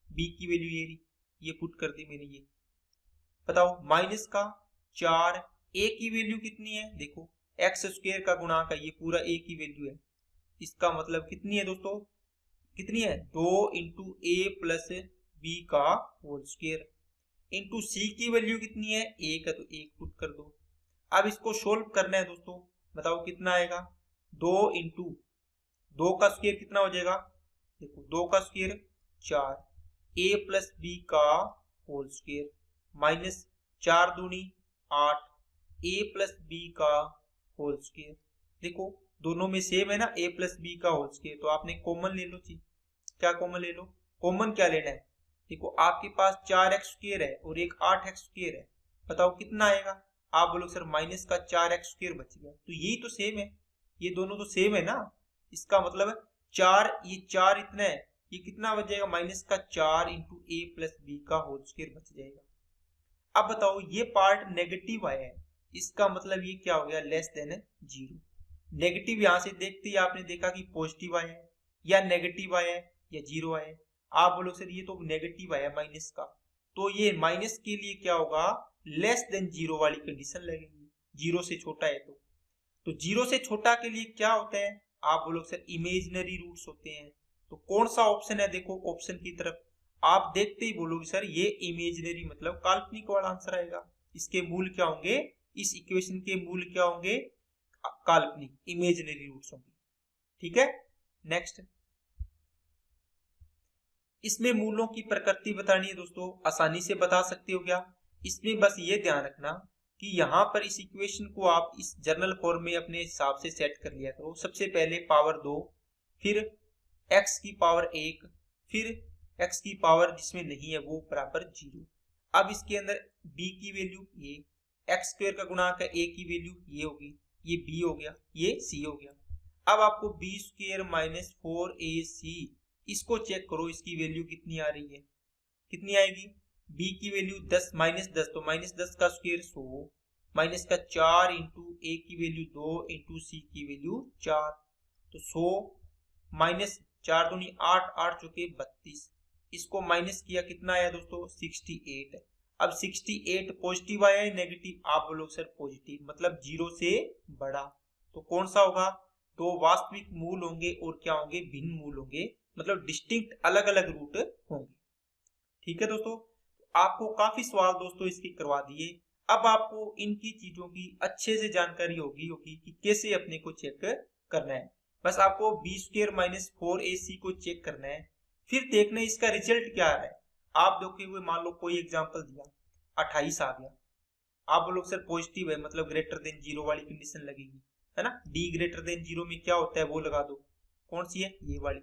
बी की वैल्यू ये रही, ये पुट कर दी मैंने, ये बताओ माइनस का 4, ए की वैल्यू कितनी है, देखो एक्स स्क्वायर का गुणांक है, ये पूरा ए की वैल्यू है, इसका मतलब कितनी है दोस्तों, कितनी है, 2 इंटू ए प्लस बी का होल स्क्वायर, इंटू सी की वैल्यू कितनी है, 1 है, तो 1 पुट कर दो। अब इसको सोल्व करना है दोस्तों, बताओ कितना आएगा, 2 इंटू 2 का स्क्वायर कितना हो जाएगा, देखो 2 का स्क्वायर 4, ए प्लस बी का होल स्क्वायर माइनस 4 दूनी 8, ए प्लस बी का होल स्क्वायर। देखो दोनों में सेम है ना, ए प्लस बी का होल स्क्वायर, तो आपने कॉमन ले लो जी। क्या कॉमन ले लो, कॉमन क्या लेना है, देखो आपके पास 4x स्क्वायर है और एक 8x स्क्वायर है, बताओ कितना आएगा, आप बोलो सर माइनस का 4x स्क्वायर बच गया, तो यही तो सेम है, ये दोनों तो सेम है ना, इसका मतलब 4, ये 4 इतना है, ये कितना बच जाएगा, माइनस का 4 इंटू ए प्लस बी का होल स्क्वायर बच जाएगा। अब बताओ ये पार्ट नेगेटिव आया है, इसका मतलब ये क्या हो गया, लेस देन जीरो। नेगेटिव यहां से देखते ही आपने देखा कि पॉजिटिव आया है या नेगेटिव आया है या जीरो आया है, आप बोलो सर ये तो नेगेटिव आया माइनस का, तो ये माइनस के लिए क्या होगा, लेस देन जीरो वाली कंडीशन लगेगी, जीरो से छोटा है तो जीरो से छोटा के लिए क्या होता है, आप बोलो सर इमेजिनरी रूट्स होते हैं। तो कौन सा ऑप्शन है, देखो ऑप्शन की तरफ आप देखते ही बोलोगे सर ये इमेजिनरी मतलब काल्पनिक वाला आंसर आएगा। इसके मूल क्या होंगे, इस इक्वेशन के मूल क्या होंगे, काल्पनिक इमेजिनरी रूट्स होंगे। ठीक है, नेक्स्ट, इसमें मूलों की प्रकृति बतानी है दोस्तों, आसानी से बता सकते हो क्या, इसमें बस ये ध्यान रखना कि यहाँ पर इस इक्वेशन को आप इस जर्नल फॉर्म में अपने हिसाब से सेट कर लिया करो। सबसे पहले पावर 2, फिर x की पावर 1, फिर x की पावर जिसमें नहीं है वो बराबर 0। अब इसके अंदर b की वैल्यू ये, x स्क्वायर का गुणांक है, a की वैल्यू ये होगी, ये b हो गया, ये c हो गया। अब आपको b स्क्वायर माइनस 4ac इसको चेक करो, इसकी वैल्यू कितनी आ रही है, कितनी आएगी, b की वैल्यू 10 माइनस 10, तो माइनस 10 का स्क्वायर 100, माइनस का 4 इंटू ए की वैल्यू 2 इंटू सी की वैल्यू 4, तो 100 माइनस 4 दूनी 8, 8 चुके 32, इसको माइनस किया कितना आया दोस्तों, 68। अब 68 पॉजिटिव आया है नेगेटिव, आप बोलो सर पॉजिटिव, मतलब जीरो से बड़ा, तो कौन सा होगा, दो वास्तविक मूल होंगे और क्या होंगे, भिन्न मूल होंगे, मतलब डिस्टिंक्ट अलग अलग रूट होंगे। ठीक है दोस्तों, आपको काफी सवाल दोस्तों इसके करवा दिए। अब आपको इनकी चीजों की अच्छे से जानकारी होगी कि कैसे अपने को चेक करना है। बस आपको बी स्क्वायर माइनस 4ac को चेक करना है, फिर देखना है इसका रिजल्ट क्या आ रहा है। आप देखते हुए मान लो कोई एग्जांपल दिया 28 आ गया, आप बोलो सर पॉजिटिव है, मतलब ग्रेटर देन जीरो वाली कंडीशन लगेगी, है ना, डी ग्रेटर देन जीरो में क्या होता है वो लगा दो, कौन सी है, ये वाली।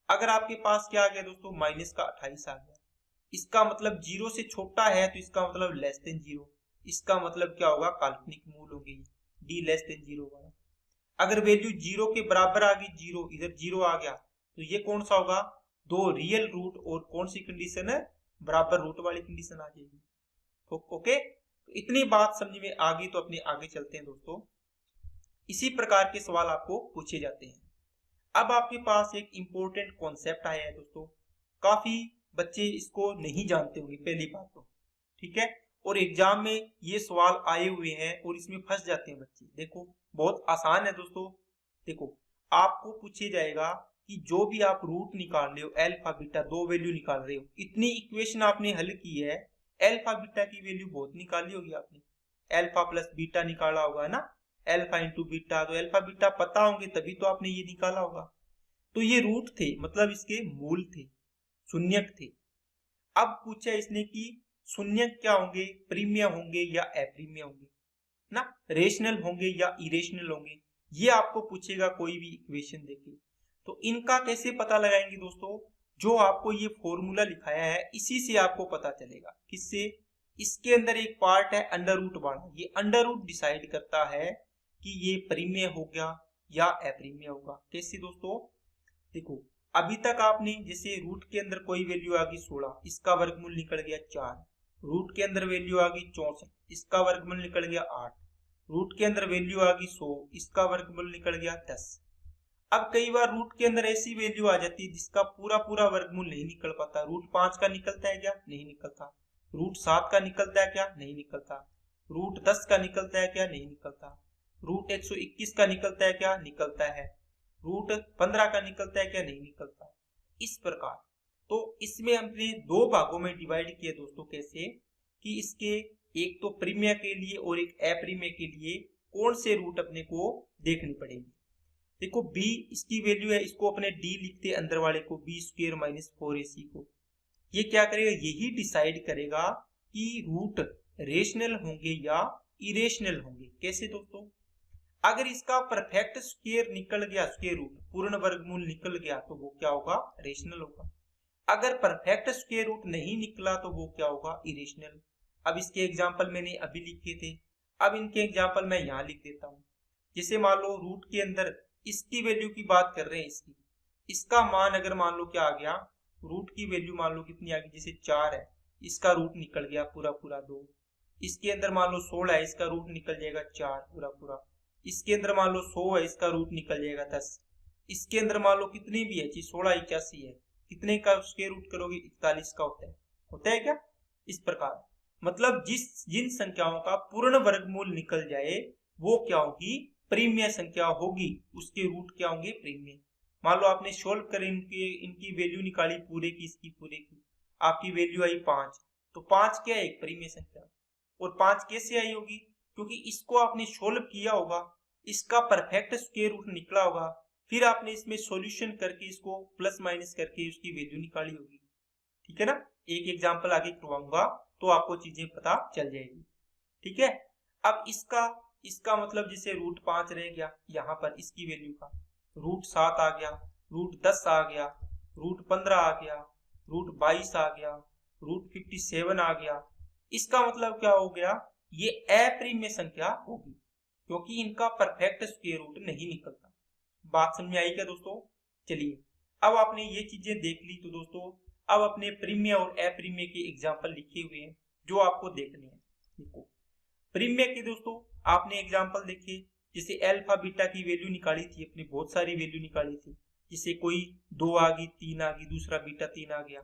अगर आपके पास क्या आ गया दोस्तों, माइनस का 28 आ गया, इसका मतलब जीरो से छोटा है, तो इसका मतलब लेस देन जीरो, इसका मतलब क्या होगा, काल्पनिक मूल होंगे, डी लेस देन जीरो वाला। अगर वैल्यू जीरो के बराबर आ गई, जीरो इधर जीरो आ गया, तो ये कौन सा होगा, दो रियल रूट और कौन सी कंडीशन है, बराबर रूट वाली कंडीशन आ जाएगी। तो ओके, तो इतनी बात समझ में आ गई, तो अपने आगे चलते हैं दोस्तों। इसी प्रकार के सवाल आपको पूछे जाते हैं। अब आपके पास एक इंपॉर्टेंट कॉन्सेप्ट आया है दोस्तों, काफी बच्चे इसको नहीं जानते होंगे, पहली बात तो ठीक है, और एग्जाम में ये सवाल आए हुए हैं और इसमें फंस जाते हैं बच्चे। देखो बहुत आसान है दोस्तों। देखो आपको पूछे जाएगा कि जो भी आप रूट निकाल रहे हो, अल्फा बीटा दो वैल्यू निकाल रहे हो, इतनी इक्वेशन आपने हल की है, अल्फा बीटा की वैल्यू बहुत निकाली होगी आपने, अल्फा प्लस बीटा निकाला होगा ना, अल्फा इंटू बीटा, तो अल्फा बीटा पता होंगे तभी तो आपने ये निकाला होगा। तो ये रूट थे, मतलब इसके मूल थे, शून्यक थे। अब पूछा इसने कि शून्यक क्या होंगे, प्रीमिय होंगे या अप्रीमिय होंगे ना, रेशनल होंगे या इरेशनल होंगे, ये आपको पूछेगा कोई भी इक्वेशन देके। तो इनका कैसे पता लगाएंगे दोस्तों, जो आपको ये फॉर्मूला लिखाया है इसी से आपको पता चलेगा। किससे, इसके अंदर एक पार्ट है अंडर रूट वाला, ये अंडर रूट डिसाइड करता है कि ये प्रीमिय हो गया या अप्रीमिय होगा। कैसे दोस्तों, देखो अभी तक आपने जैसे रूट के अंदर कोई वैल्यू आ गई 16, इसका वर्गमूल निकल गया 4, रूट के अंदर वैल्यू आ गई 64, इसका वर्गमूल निकल गया 8, रूट के अंदर वैल्यू आ गई 100, इसका वर्गमूल निकल गया 10। अब कई बार रूट के अंदर ऐसी वैल्यू आ जाती है जिसका पूरा पूरा वर्गमूल नहीं निकल पाता। रूट 5 का निकलता है क्या, नहीं निकलता। रूट 7 का निकलता है क्या, नहीं निकलता। रूट 10 का निकलता है क्या, नहीं निकलता। रूट 121 का निकलता है क्या, निकलता है। रूट 15 का निकलता है क्या, नहीं निकलता। इस प्रकार तो इसमें हमने दो भागों में डिवाइड किया दोस्तों। कैसे कि इसके एक तो प्रीमिय के लिए और एक अप्रीमिय के लिए कौन से रूट अपने को देखनी पड़ेगी। देखो b इसकी वैल्यू है, इसको अपने d लिखते अंदर वाले को, बी स्क्वायर माइनस 4ac को। ये क्या करेगा, यही डिसाइड करेगा कि रूट रेशनल होंगे या इरेशनल होंगे। कैसे दोस्तों, अगर इसका परफेक्ट स्क्वायर निकल गया, स्क्वायर रूट पूर्ण वर्गमूल निकल गया तो वो क्या होगा, रेशनल होगा। अगर परफेक्ट स्क्वायर रूट नहीं निकला तो वो क्या होगा, इरेशनल। अब इसके एग्जाम्पल मैंने अभी लिखे थे, अब इनके एग्जाम्पल मैं यहाँ लिख देता हूँ। जैसे मान लो रूट के अंदर इसकी वैल्यू की बात कर रहे हैं, इसका मान अगर मान लो क्या आ गया, रूट की वैल्यू मान लो कितनी आ गई, जैसे 4 है, इसका रूट निकल गया पूरा पूरा 2। इसके अंदर मान लो 16 है, इसका रूट निकल जाएगा 4 पूरा पूरा। इसके अंदर मान लो 100 है, इसका रूट निकल जाएगा 10। इसके अंदर मान लो कितनी भी है, 16 81 है, कितने का स्क्वायर रूट करोगे, 41 का होता है क्या। इस प्रकार मतलब जिन संख्याओं का पूर्ण वर्गमूल निकल जाए वो क्या होगी, प्रीमिय संख्या होगी, उसके रूट क्या होंगे, प्रीमिय। मान लो आपने सोल्व कर इनकी वैल्यू निकाली पूरे की, इसकी पूरे की, आपकी वैल्यू आई 5, तो 5 क्या है, एक प्रीमिय संख्या। और 5 कैसे आई होगी, क्योंकि इसको आपने सोल्व किया होगा, इसका परफेक्ट स्क्वायर रूट निकला होगा, फिर आपने इसमें सॉल्यूशन करके इसको प्लस माइनस करके उसकी वैल्यू निकाली होगी। ठीक है ना, एक एग्जांपल आगे करवाऊंगा तो आपको चीजें पता चल जाएगी। ठीक है, अब इसका मतलब जैसे रूट 5 रह गया, यहाँ पर इसकी वैल्यू का रूट 7 आ गया, रूट 10 आ गया, रूट 15 आ गया, रूट 22 आ गया, रूट 57 आ गया। इसका मतलब क्या हो गया, ये अप्रीमिय संख्या होगी क्योंकि इनका परफेक्ट स्क्वायर रूट नहीं निकलता। बात समझ में आई क्या दोस्तों। चलिए अब आपने ये चीजें देख ली, तो दोस्तों अब अपने प्रीमिय और अप्रीमिय के एग्जाम्पल लिखे हुए हैं जो आपको देखने हैं। देखो प्रीमिय के दोस्तों आपने एग्जाम्पल देखे, जैसे अल्फा बीटा की वैल्यू निकाली थी, अपनी बहुत सारी वैल्यू निकाली थी, जैसे कोई 2 आ गई, 3 आ गई, दूसरा बीटा 3 आ गया,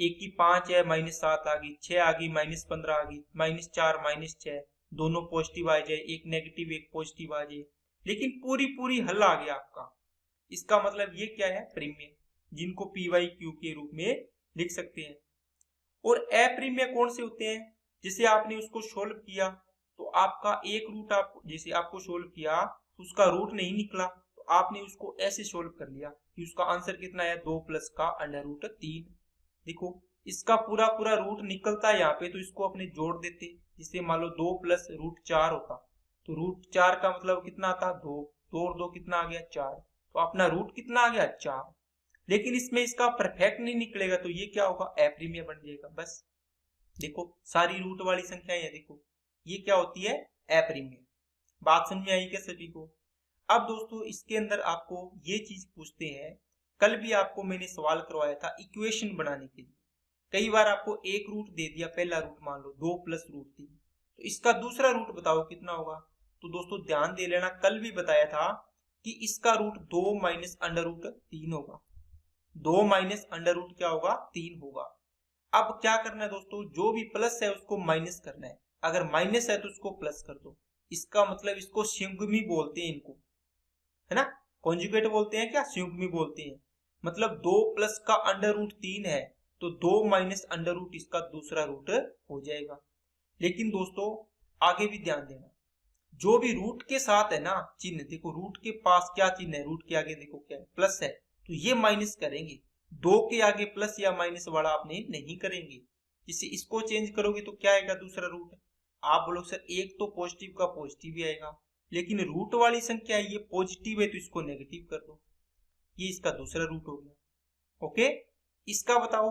एक की 5 है, -7 आ गई, 6 आ गई, -15 आ गई, -4 -6, दोनों पॉजिटिव आ जाए, एक नेगेटिव एक पॉजिटिव आ जाए, लेकिन पूरी हल आ गया आपका। इसका मतलब ये क्या है, प्रीमिय, जिनको PYQ के रूप में लिख सकते हैं। और अप्रीमिय कौन से होते हैं, जैसे आपने उसको सोल्व किया तो आपका एक रूट, आप जैसे आपको सोल्व किया तो उसका रूट नहीं निकला, तो आपने उसको ऐसे सोल्व कर लिया कि उसका आंसर कितना है, 2 प्लस का √3। देखो इसका पूरा रूट निकलता है यहाँ पे, तो इसको अपने जोड़ देते, जिससे मान लो 2 प्लस √4 होता, तो √4 का मतलब कितना आता, 2, 2 और 2 कितना आ गया, 4, तो अपना रूट कितना आ गया, 4। लेकिन इसमें इसका परफेक्ट नहीं निकलेगा तो ये क्या होगा, अप्रीमिय बन जाएगा। बस देखो सारी रूट वाली संख्याएं है, देखो ये क्या होती है, अप्रीमिय। बात समझ में आई क्या सभी को। अब दोस्तों इसके अंदर आपको ये चीज पूछते हैं, कल भी आपको मैंने सवाल करवाया था इक्वेशन बनाने के लिए। कई बार आपको एक रूट दे दिया, पहला रूट मान लो 2 प्लस √3, तो इसका दूसरा रूट बताओ कितना होगा। तो दोस्तों ध्यान दे लेना, कल भी बताया था कि इसका रूट 2 माइनस √3 होगा, 2 माइनस √3 क्या होगा, 3 होगा। अब क्या करना है दोस्तों, जो भी प्लस है उसको माइनस करना है, अगर माइनस है तो उसको प्लस कर दो। इसका मतलब इसको संयुग्मी बोलते हैं इनको, है ना, कॉन्जुगेट बोलते हैं क्या, संयुग्मी बोलते हैं। मतलब 2 प्लस का अंडर रूट 3 है तो 2 माइनस अंडर रूट इसका दूसरा रूट हो जाएगा। लेकिन दोस्तों आगे भी ध्यान देना, जो भी रूट के साथ है ना चिन्ह, देखो रूट के पास क्या चिन्ह है, रूट के आगे देखो क्या है, प्लस है, तो ये माइनस करेंगे, 2 के आगे प्लस या माइनस वाला आपने नहीं करेंगे। जिससे इसको चेंज करोगे तो क्या आएगा दूसरा रूट। आप बोलो सर एक तो पॉजिटिव का पॉजिटिव ही आएगा, लेकिन रूट वाली संख्या ये पॉजिटिव है तो इसको नेगेटिव कर दो, ये इसका दूसरा रूट हो गया। ओके, इसका बताओ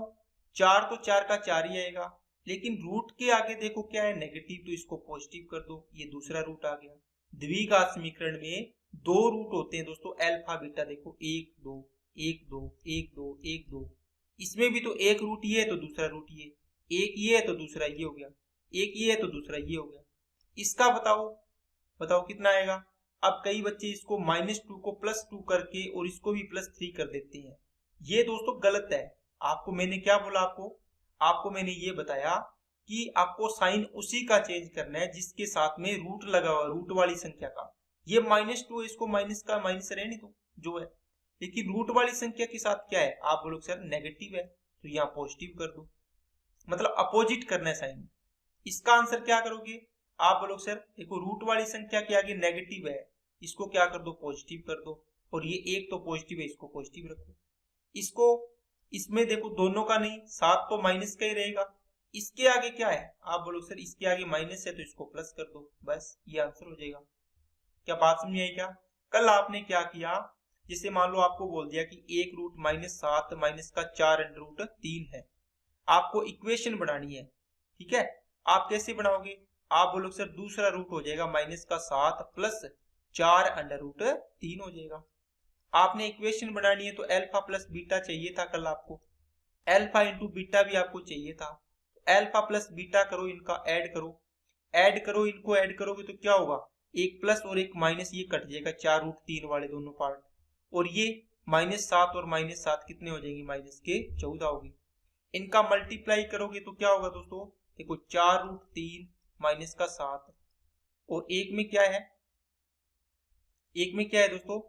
4 तो 4 का 4 ही आएगा, लेकिन रूट के आगे देखो क्या है नेगेटिव, तो इसको पॉजिटिव कर दो, ये दूसरा रूट आ गया। द्विघात समीकरण में 2 रूट होते हैं दोस्तों, अल्फा बीटा, देखो 1 2 1 2 1 2 1 2, इसमें भी तो एक रूट ये है तो दूसरा रूट ये, एक ये है तो दूसरा ये हो गया, एक ये है तो दूसरा ये हो गया। इसका बताओ, बताओ कितना आएगा। अब कई बच्चे इसको -2 को +2 करके और इसको भी +3 कर देते हैं, ये दोस्तों गलत है। आपको मैंने क्या बोला, आपको मैंने ये बताया कि आपको साइन उसी का चेंज करना है जिसके साथ में रूट लगा हुआ, रूट वाली संख्या का। ये -2 इसको माइनस का माइनस रहने दो जो है, लेकिन रूट वाली संख्या के साथ क्या है, आप बोलोगे सर नेगेटिव है तो यहाँ पॉजिटिव कर दो, मतलब अपोजिट करना है साइन। इसका आंसर क्या करोगे, आप बोलोगे सर देखो रूट वाली संख्या के आगे नेगेटिव है, इसको क्या कर दो पॉजिटिव कर दो, और ये एक तो पॉजिटिव है इसको पॉजिटिव रखो। इसको इसमें देखो दोनों का नहीं, 7 तो माइनस का ही रहेगा, इसके आगे क्या है, आप बोलो सर इसके आगे माइनस है तो इसको प्लस कर दो, बस ये आंसर हो जाएगा। क्या बात समझ आई क्या। कल आपने क्या किया, जैसे मान लो आपको बोल दिया कि 1 रूट -7 माइनस का 4 अंडर रूट 3 है, आपको इक्वेशन बनानी है, ठीक है। आप कैसे बनाओगे, आप बोलो सर दूसरा रूट हो जाएगा -7 प्लस 4 अंडर रूट 3 हो जाएगा। आपने इक्वेशन बनानी है तो अल्फा प्लस बीटा चाहिए था, कल आपको अल्फा इंटू बीटा भी आपको चाहिए था। अल्फा प्लस बीटा करो, इनका ऐड करो, इनको ऐड करोगे तो क्या होगा, एक प्लस और एक माइनस, ये कट जाएगा 4√3 वाले दोनों पार्ट, और ये -7 और -7 कितने हो जाएंगे, माइनस के 14 होगी। इनका मल्टीप्लाई करोगे तो क्या होगा दोस्तों, देखो 4√3 माइनस का 7, और एक में क्या है, दोस्तों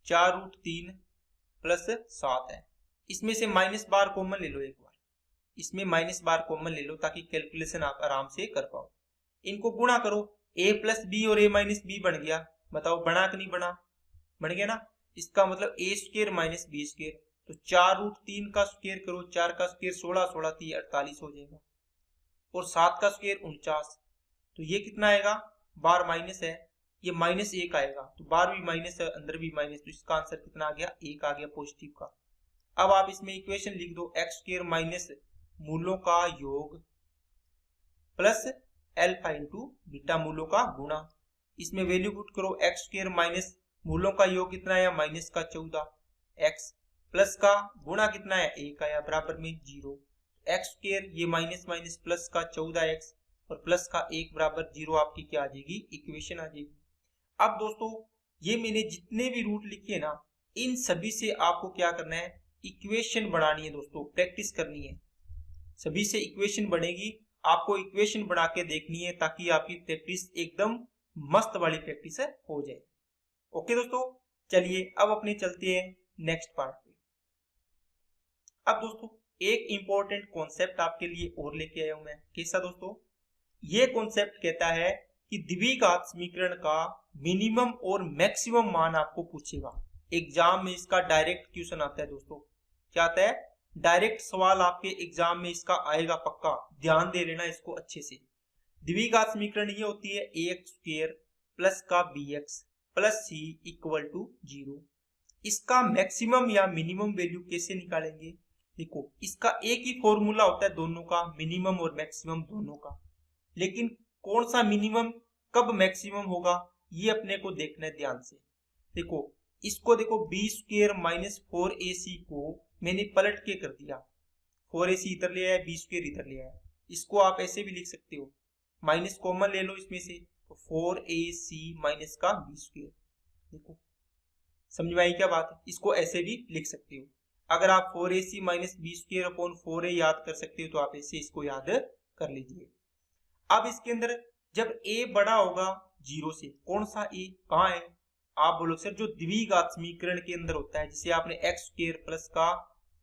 4√3 प्लस 7 है। इसमें से माइनस बार कॉमन ले लो एक बार, इसमें माइनस बार कॉमन ले लो ताकि कैलकुलेशन आप आराम से कर पाओ। इनको गुणा करो, a प्लस बी और a माइनस बी बन गया, बताओ बना कि नहीं बना, बन गया ना। इसका मतलब a square minus B square, तो 4√3 का स्क्वायर करो, 4 का स्क्वायर 16, 16 3 48 हो जाएगा, और 7 का स्क्वायर 49, तो ये कितना आएगा, बार माइनस है, ये -1 आएगा, तो बार भी माइनस है अंदर भी माइनस, तो इसका आंसर कितना आ गया, 1 आ गया पॉजिटिव का। अब आप इसमें इक्वेशन लिख दो, एक्स स्क्वायर माइनस मूलों का योग प्लस अल्फा इंटू बीटा मूलों का गुणा, इसमें वैल्यू पुट करो, एक्स स्क्वायर माइनस मूलों का योग कितना आया, माइनस का 14 एक्स, प्लस का गुणा कितना है 1 आया, बराबर में 0, एक्स स्क्वायर ये माइनस माइनस प्लस का 14 एक्स और प्लस का 1 बराबर 0, आपकी क्या आ जाएगी, इक्वेशन आ जाएगी। अब दोस्तों ये मैंने जितने भी रूट लिखे ना, इन सभी से आपको क्या करना है, इक्वेशन बनानी है दोस्तों, प्रैक्टिस करनी है, सभी से इक्वेशन बनेगी, आपको इक्वेशन बना के देखनी है ताकि आपकी प्रैक्टिस एकदम मस्त वाली प्रैक्टिस हो जाए। ओके दोस्तों, चलिए अब अपने चलते हैं नेक्स्ट पार्ट पे। अब दोस्तों एक इंपॉर्टेंट कॉन्सेप्ट आपके लिए और लेके आया हूं मैं, कैसा दोस्तों, ये कॉन्सेप्ट कहता है कि द्विघात समीकरण का मिनिमम और मैक्सिमम मान आपको पूछेगा एग्जाम में, इसका डायरेक्ट क्वेश्चन आता है दोस्तों, क्या आता है, डायरेक्ट सवाल आपके एग्जाम में इसका आएगा पक्का, ध्यान दे लेना इसको अच्छे से। द्विघात समीकरण ये होती है ax स्क्वायर प्लस का bx plus c equal to 0। इसका मैक्सिमम या मिनिमम वैल्यू कैसे निकालेंगे, देखो इसका एक ही फॉर्मूला होता है दोनों का, मिनिमम और मैक्सिमम दोनों का, लेकिन कौन सा मिनिमम कब मैक्सिमम होगा ये अपने को देखना है ध्यान से। देखो इसको देखो बी स्क्वायर माइनस 4ac को मैंने पलट के कर दिया, 4ac इधर ले आया, बी स्क्वायर इधर ले आया, इसको आप ऐसे भी लिख सकते हो, माइनस कॉमन ले लो इसमें से, तो 4ac माइनस का बी स्क्वायर, देखो समझ में आई क्या बात है, इसको ऐसे भी लिख सकते हो। अगर आप 4ac minus B square upon 4a याद कर सकते हो तो आप ऐसे इसको याद कर लीजिए। अब इसके अंदर जब a बड़ा होगा 0 से, कौन सा a कहाँ है? आप बोलो सर जो द्विघात समीकरण के अंदर होता है, जिसे आपने एक्स स्क्वायर प्लस का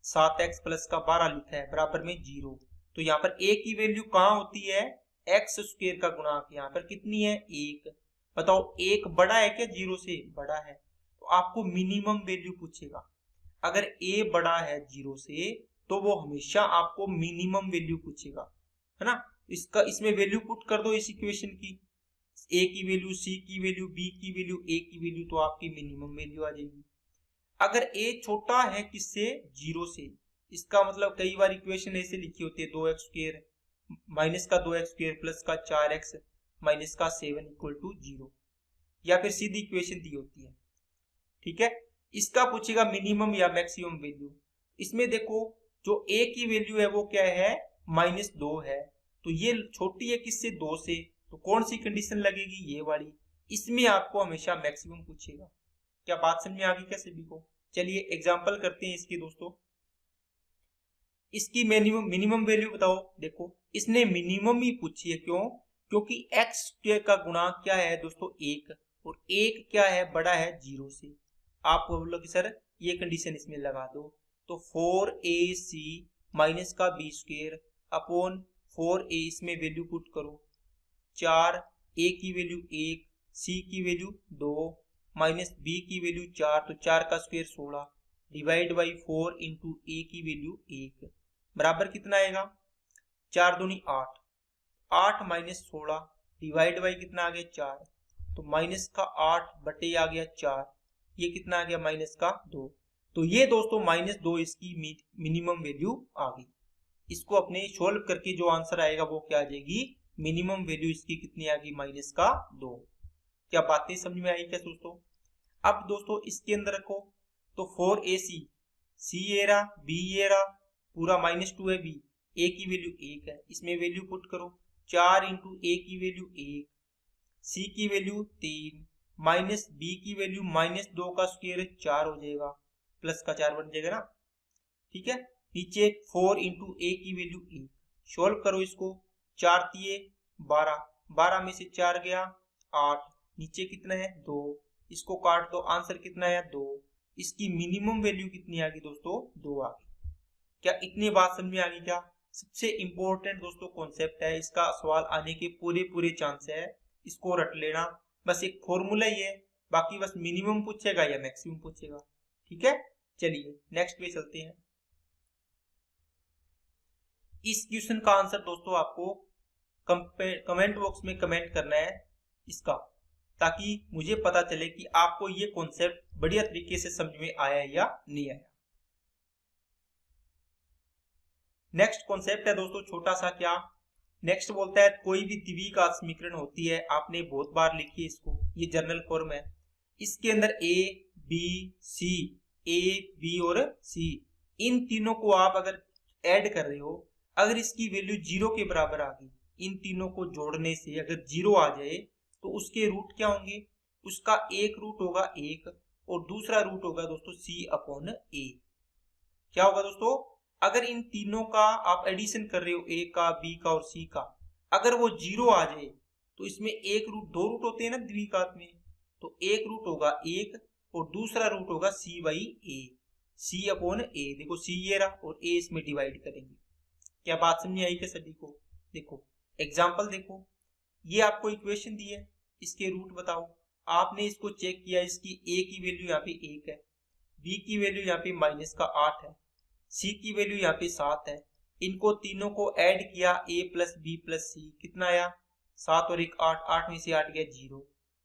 7x प्लस का 12 लिखा है बराबर में 0, तो यहाँ पर a की वैल्यू कहाँ होती है? एक्स स्क्वायर का गुणांक यहाँ पर कितनी है? 1। बताओ 1 बड़ा है क्या 0 से? बड़ा है। तो आपको मिनिमम वैल्यू पूछेगा। अगर a बड़ा है 0 से तो वो हमेशा आपको मिनिमम वैल्यू पूछेगा, है ना। इसमें वैल्यू पुट कर दो इस इक्वेशन की, a की वैल्यू, c की वैल्यू, b की वैल्यू, a की वैल्यू, तो आपकी मिनिमम वैल्यू आ जाएगी। अगर a छोटा है किससे? 0 से। इसका मतलब कई बार इक्वेशन ऐसे लिखी होती है 2x स्क्वायर माइनस का 2x स्क्वायर प्लस का 4x माइनस का 7 इक्वल टू 0, या फिर सीधी इक्वेशन दी होती है। ठीक है, इसका पूछेगा मिनिमम या मैक्सिमम वैल्यू। इसमें देखो जो a की वैल्यू है वो क्या है? -2 है, तो ये छोटी है किससे? 2 से, तो कौन सी कंडीशन लगेगी? ये वाली। इसमें आपको हमेशा मैक्सिमम पूछेगा। क्या बात समझ में आ गई क्या सभी को? चलिए एग्जांपल करते हैं इसकी दोस्तों। इसकी मिनिमम वैल्यू बताओ। देखो इसने मिनिमम ही पूछी है, क्यों? क्योंकि एक्स का गुणांक क्या है दोस्तों? 1, और 1 क्या है? बड़ा है 0 से। आप बोलो कि सर ये कंडीशन इसमें लगा दो, तो 4ac माइनस का बी स्क्वायर अपॉन 4a, इसमें वैल्यू पुट करो। 4, a की वैल्यू 1, c की वैल्यू 2, माइनस b की वैल्यू 4, तो 4 का square 16 divide by 4 into a की वैल्यू 1 बराबर कितना आएगा? 4 दूनी 8, 8 माइनस 16 डिवाइड बाई कितना आ गया? 4, तो माइनस का 8 बटे आ गया 4, ये कितना आ गया? माइनस का 2। तो ये दोस्तों -2 इसकी मिनिमम वैल्यू आ गई। इसको अपने सोल्व करके जो आंसर आएगा वो क्या आ जाएगी? मिनिमम वैल्यू इसकी कितनी आ गई? -2। क्या बातें समझ में आई क्या दोस्तों? अब दोस्तों इसके अंदर रखो, तो 4ac, c ये रहा, b ये रहा, पूरा -2 है b, a की वैल्यू 1 है, इसमें वैल्यू पुट करो। 4 इंटू a की वैल्यू 1, c की वैल्यू 3, माइनस b की वैल्यू -2 का स्क्वायर 4 हो जाएगा, प्लस का 4 बन जाएगा ना। ठीक है, नीचे 4 इंटू a की वैल्यू 1, सोल्व करो इसको। 4 तिये 12, 12 में से 4 गया 8, नीचे कितना है? 2, इसको काट दो, आंसर कितना है? 2। इसकी मिनिमम वैल्यू कितनी आ गई दोस्तों? 2 आ गई। क्या इतनी बात समझ में आ गई क्या? सबसे इंपॉर्टेंट दोस्तों कॉन्सेप्ट है, इसका सवाल आने के पूरे चांस है, इसको रट लेना। बस एक फॉर्मूला ही है, बाकी बस मिनिमम पूछेगा या मैक्सिमम पूछेगा। ठीक है, चलिए नेक्स्ट पे चलते हैं। इस क्वेश्चन का आंसर दोस्तों आपको कमेंट बॉक्स में कमेंट करना है इसका, ताकि मुझे पता चले कि आपको ये कॉन्सेप्ट बढ़िया तरीके से समझ में आया या नहीं आया। नेक्स्ट कॉन्सेप्ट है दोस्तों छोटा सा, क्या नेक्स्ट बोलता है कोई भी द्विघात समीकरण होती है, आपने बहुत बार लिखी है इसको, ये जनरल फॉर्म है। इसके अंदर a b c, a b और c, इन तीनों को आप अगर ऐड कर रहे हो, अगर इसकी वैल्यू 0 के बराबर आ गई, इन तीनों को जोड़ने से अगर 0 आ जाए तो उसके रूट क्या होंगे? उसका एक रूट होगा 1 और दूसरा रूट होगा दोस्तों c अपॉन a। क्या होगा दोस्तों? अगर इन तीनों का आप एडिशन कर रहे हो, a का, b का और c का, अगर वो 0 आ जाए तो इसमें एक रूट, 2 रूट होते हैं ना द्विघात में, तो एक रूट होगा 1 और दूसरा रूट होगा c by a, c upon a। देखो c ये रहा और a इसमें डिवाइड करेंगे। क्या बात समझ आई क्या सभी को? देखो एग्जाम्पल देखो, ये आपको इक्वेशन दी है, इसके रूट बताओ। आपने इसको चेक किया, इसकी a की वैल्यू यहाँ पे 1 है, b की वैल्यू यहाँ पे -8 है, c की वैल्यू यहाँ पे 7 है। इनको तीनों को ऐड किया, a प्लस बी प्लस सी, कितना आया? 7 और 1 8, 8 में से 8 गया 0।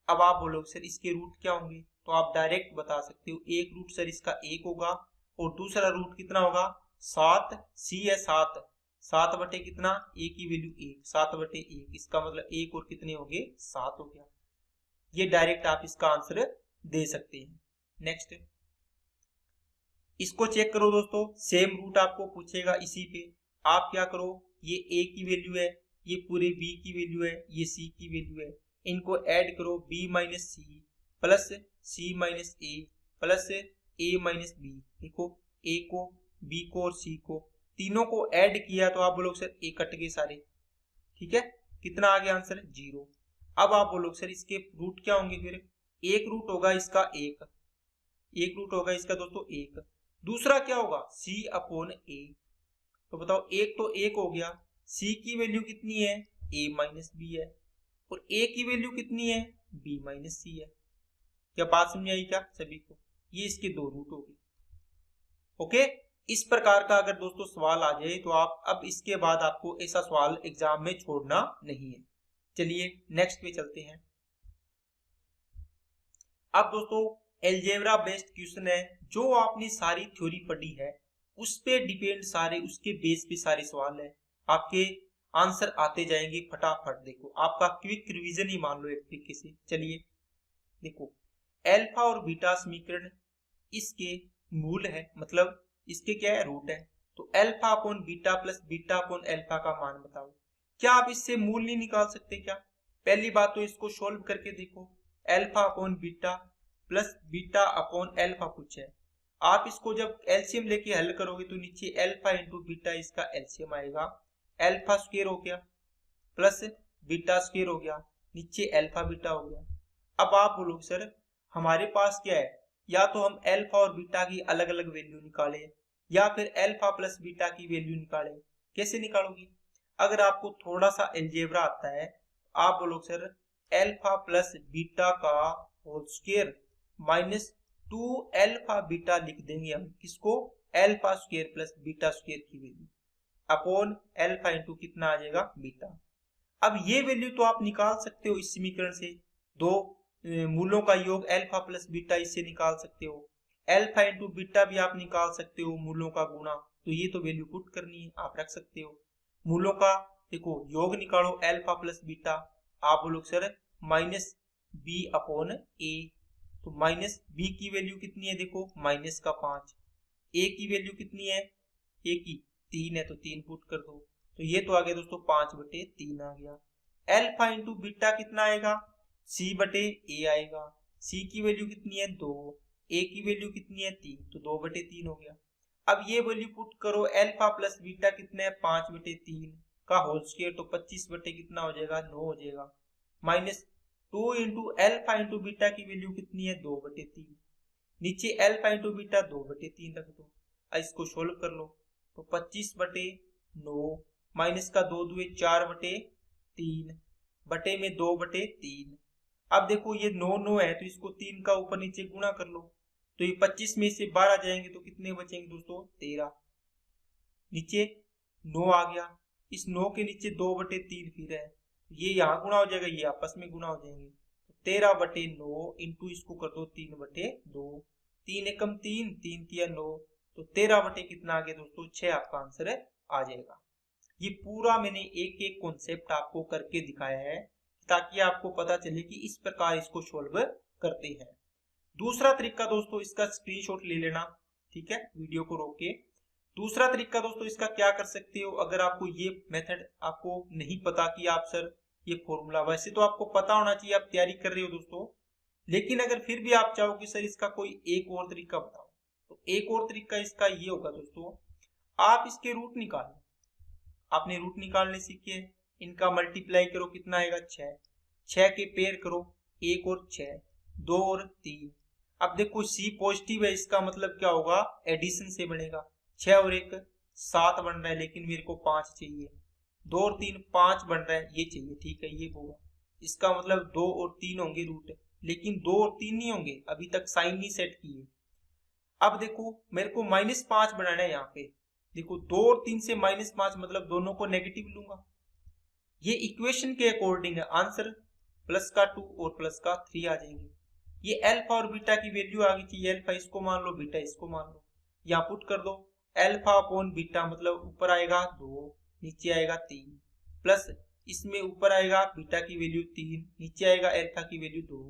अब आप बोलोगे सर इसके रूट क्या होंगे, तो आप डायरेक्ट बता सकते हो, एक रूट सर इसका 1 होगा और दूसरा रूट कितना होगा? 7, c है 7, 7 बटे कितना? a की वैल्यू 1, 7 बटे 1, इसका मतलब 1 और कितने हो गए? 7 हो गया। ये डायरेक्ट आप इसका आंसर दे सकते हैं। नेक्स्ट इसको चेक करो दोस्तों, सेम रूट आपको पूछेगा इसी पे। आप क्या करो, ये a की वैल्यू है, ये पूरे b की वैल्यू है, ये c की वैल्यू है, इनको ऐड करो, b minus C plus c minus A plus a minus B. देखो ए को, बी को और सी को, तीनों को ऐड किया तो आप बोलोगे सर ए कट गए सारे। ठीक है, कितना आ गया आंसर? 0। अब आप बोलोगे सर इसके रूट क्या होंगे? फिर एक रूट होगा इसका एक रूट होगा इसका दोस्तों एक। दूसरा क्या होगा? सी अपॉन ए। तो बताओ, एक तो एक हो गया, सी की वैल्यू कितनी है? ए माइनस बी है, और ए की वैल्यू कितनी है? बी माइनस सी है। क्या बात समझ आई क्या सभी को? ये इसके दो रूट हो गए। ओके, इस प्रकार का अगर दोस्तों सवाल आ जाए तो आप अब इसके बाद आपको ऐसा सवाल एग्जाम में छोड़ना नहीं है। चलिए नेक्स्ट पे चलते हैं। अब दोस्तों एलजेब्रा बेस्ड क्वेश्चन है, जो आपने सारी थ्योरी पढ़ी है उस पे डिपेंड सारे, उसके बेस पे सारे सवाल है। आपके आंसर आते जाएंगे फटाफट। देखो आपका क्विक रिवीजन ही मान लो एक तरीके से। चलिए देखो, अल्फा और बीटा समीकरण इसके मूल है, मतलब इसके क्या है? रूट है। तो alpha upon beta plus beta upon alpha का मान बताओ। क्या आप इससे मूल नहीं निकाल सकते क्या? पहली बात तो इसको सोल्व करके देखो। Alpha upon beta plus beta upon alpha कुछ है, आप इसको जब एलसीएम लेके हल करोगे तो नीचे अल्फा इंटू बीटा इसका एलसीएम आएगा, अल्फा स्क्वायर हो गया प्लस बीटा स्क्वायर हो गया, नीचे अल्फा बीटा हो गया। अब आप बोलोगे सर हमारे पास क्या है? या तो हम अल्फा और बीटा की अलग अलग वैल्यू निकालें या फिर अल्फा प्लस बीटा की वैल्यू निकालें। कैसे निकालोगी? अगर आपको थोड़ा सा अलजेब्रा आता है आप बोलोगे सर अल्फा प्लस बीटा का whole square minus 2 alpha beta लिख देंगे हम। किसको? Alpha square plus beta square की वैल्यू अपॉन अल्फा इंटू कितना आ जाएगा? बीटा। अब ये वैल्यू तो आप निकाल सकते हो इस समीकरण से, दो मूलों का योग अल्फा प्लस बीटा, इससे निकाल सकते हो। अल्फा इंटू बीटा भी आप निकाल सकते हो, मूलों का गुणा। तो ये तो वैल्यू पुट करनी है, आप रख सकते हो। मूलों का देखो योग निकालो अल्फा प्लस बीटा, आप बोलो सर माइनस बी अपॉन ए। तो माइनस बी की वैल्यू कितनी है? देखो माइनस का 5। ए की वैल्यू कितनी है? ए की 3 है, तो 3 पुट कर दो। तो ये तो आ गया दोस्तों 5/3 आ गया। अल्फा इंटू बीटा कितना आएगा? सी बटे ए आएगा। सी की वैल्यू कितनी है? 2। ए की वैल्यू कितनी है? 3, तो 2/3 हो गया। अब ये वैल्यू पुट करो, अल्फा प्लस बीटा कितना है? 5/3 का होल स्क्वायर, तो 25 बटे कितना हो जाएगा? 9 हो जाएगा। Minus 2 into alpha into beta की वैल्यू कितनी है? 2/3। नीचे अल्फा इंटू बीटा 2/3 रख दो। इसको सोल्व कर लो तो 25/9 माइनस का 2 दुए 4/3 बटे में 2/3। अब देखो ये 9 है तो इसको 3 का ऊपर नीचे गुणा कर लो, तो ये 25 में से 12 जाएंगे तो कितने बचेंगे दोस्तों? 13। नीचे 9 आ गया, इस 9 के नीचे 2/3 फिर है, ये यहाँ गुणा हो जाएगा, ये आपस में गुणा हो जाएंगे। तो 13/9 इंटू इसको कर दो 3/2, 3 एकम 3, 3 तिया 9, तो 13 बटे कितना आ गया दोस्तों? 6 आपका आंसर आ जाएगा। ये पूरा मैंने एक एक कॉन्सेप्ट आपको करके दिखाया है ताकि आपको पता चले कि इस प्रकार इसको सोल्व करते हैं। दूसरा तरीका दोस्तों इसका स्क्रीनशॉट ले लेना, ठीक है, वीडियो को रोक के। दूसरा तरीका दोस्तों इसका क्या कर सकते हो, अगर आपको ये मेथड आपको नहीं पता कि आप सर ये फॉर्मूला, वैसे तो आपको पता होना चाहिए, आप तैयारी कर रहे हो दोस्तों, लेकिन अगर फिर भी आप चाहो कि सर इसका कोई एक और तरीका बताओ, तो एक और तरीका इसका ये होगा दोस्तों, आप इसके रूट निकालो। आपने रूट निकालने सीखे हैं, इनका मल्टीप्लाई करो, कितना आएगा? 6। 6 के पेयर करो, 1 और 6, 2 और 3। अब देखो सी पॉजिटिव है, इसका मतलब क्या होगा? एडिशन से बनेगा। 6 और 1 7 बन रहा है, लेकिन मेरे को 5 चाहिए। 2 और 3 5 बन रहा है, ये चाहिए, ठीक है, ये होगा। इसका मतलब 2 और 3 होंगे रूट, लेकिन 2 और 3 नहीं होंगे, अभी तक साइन नहीं सेट किए। अब देखो मेरे को -5 बनाना है यहाँ पे, देखो 2 और 3 से -5 मतलब दोनों को नेगेटिव लूंगा। ये इक्वेशन के अकॉर्डिंग है, आंसर प्लस का 2 और प्लस का 3 आ जाएंगे। ये अल्फा और बीटा की वैल्यू आ गई चाहिए, अल्फा इसको मान लो, बीटा इसको मान लो, यहाँ पुट कर दो। अल्फा अपॉन बीटा मतलब ऊपर आएगा 2, नीचे आएगा 3, प्लस इसमें ऊपर आएगा बीटा की वैल्यू 3, नीचे आएगा अल्फा की वैल्यू 2।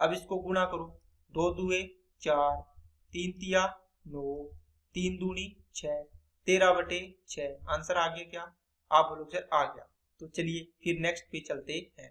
अब इसको गुणा करो, 2 दुए 4, 3 तिया 9, 3 दूनी 6, 13/6। आंसर आ गया क्या? आप बोलो सर आ गया। तो चलिए फिर नेक्स्ट पे चलते हैं।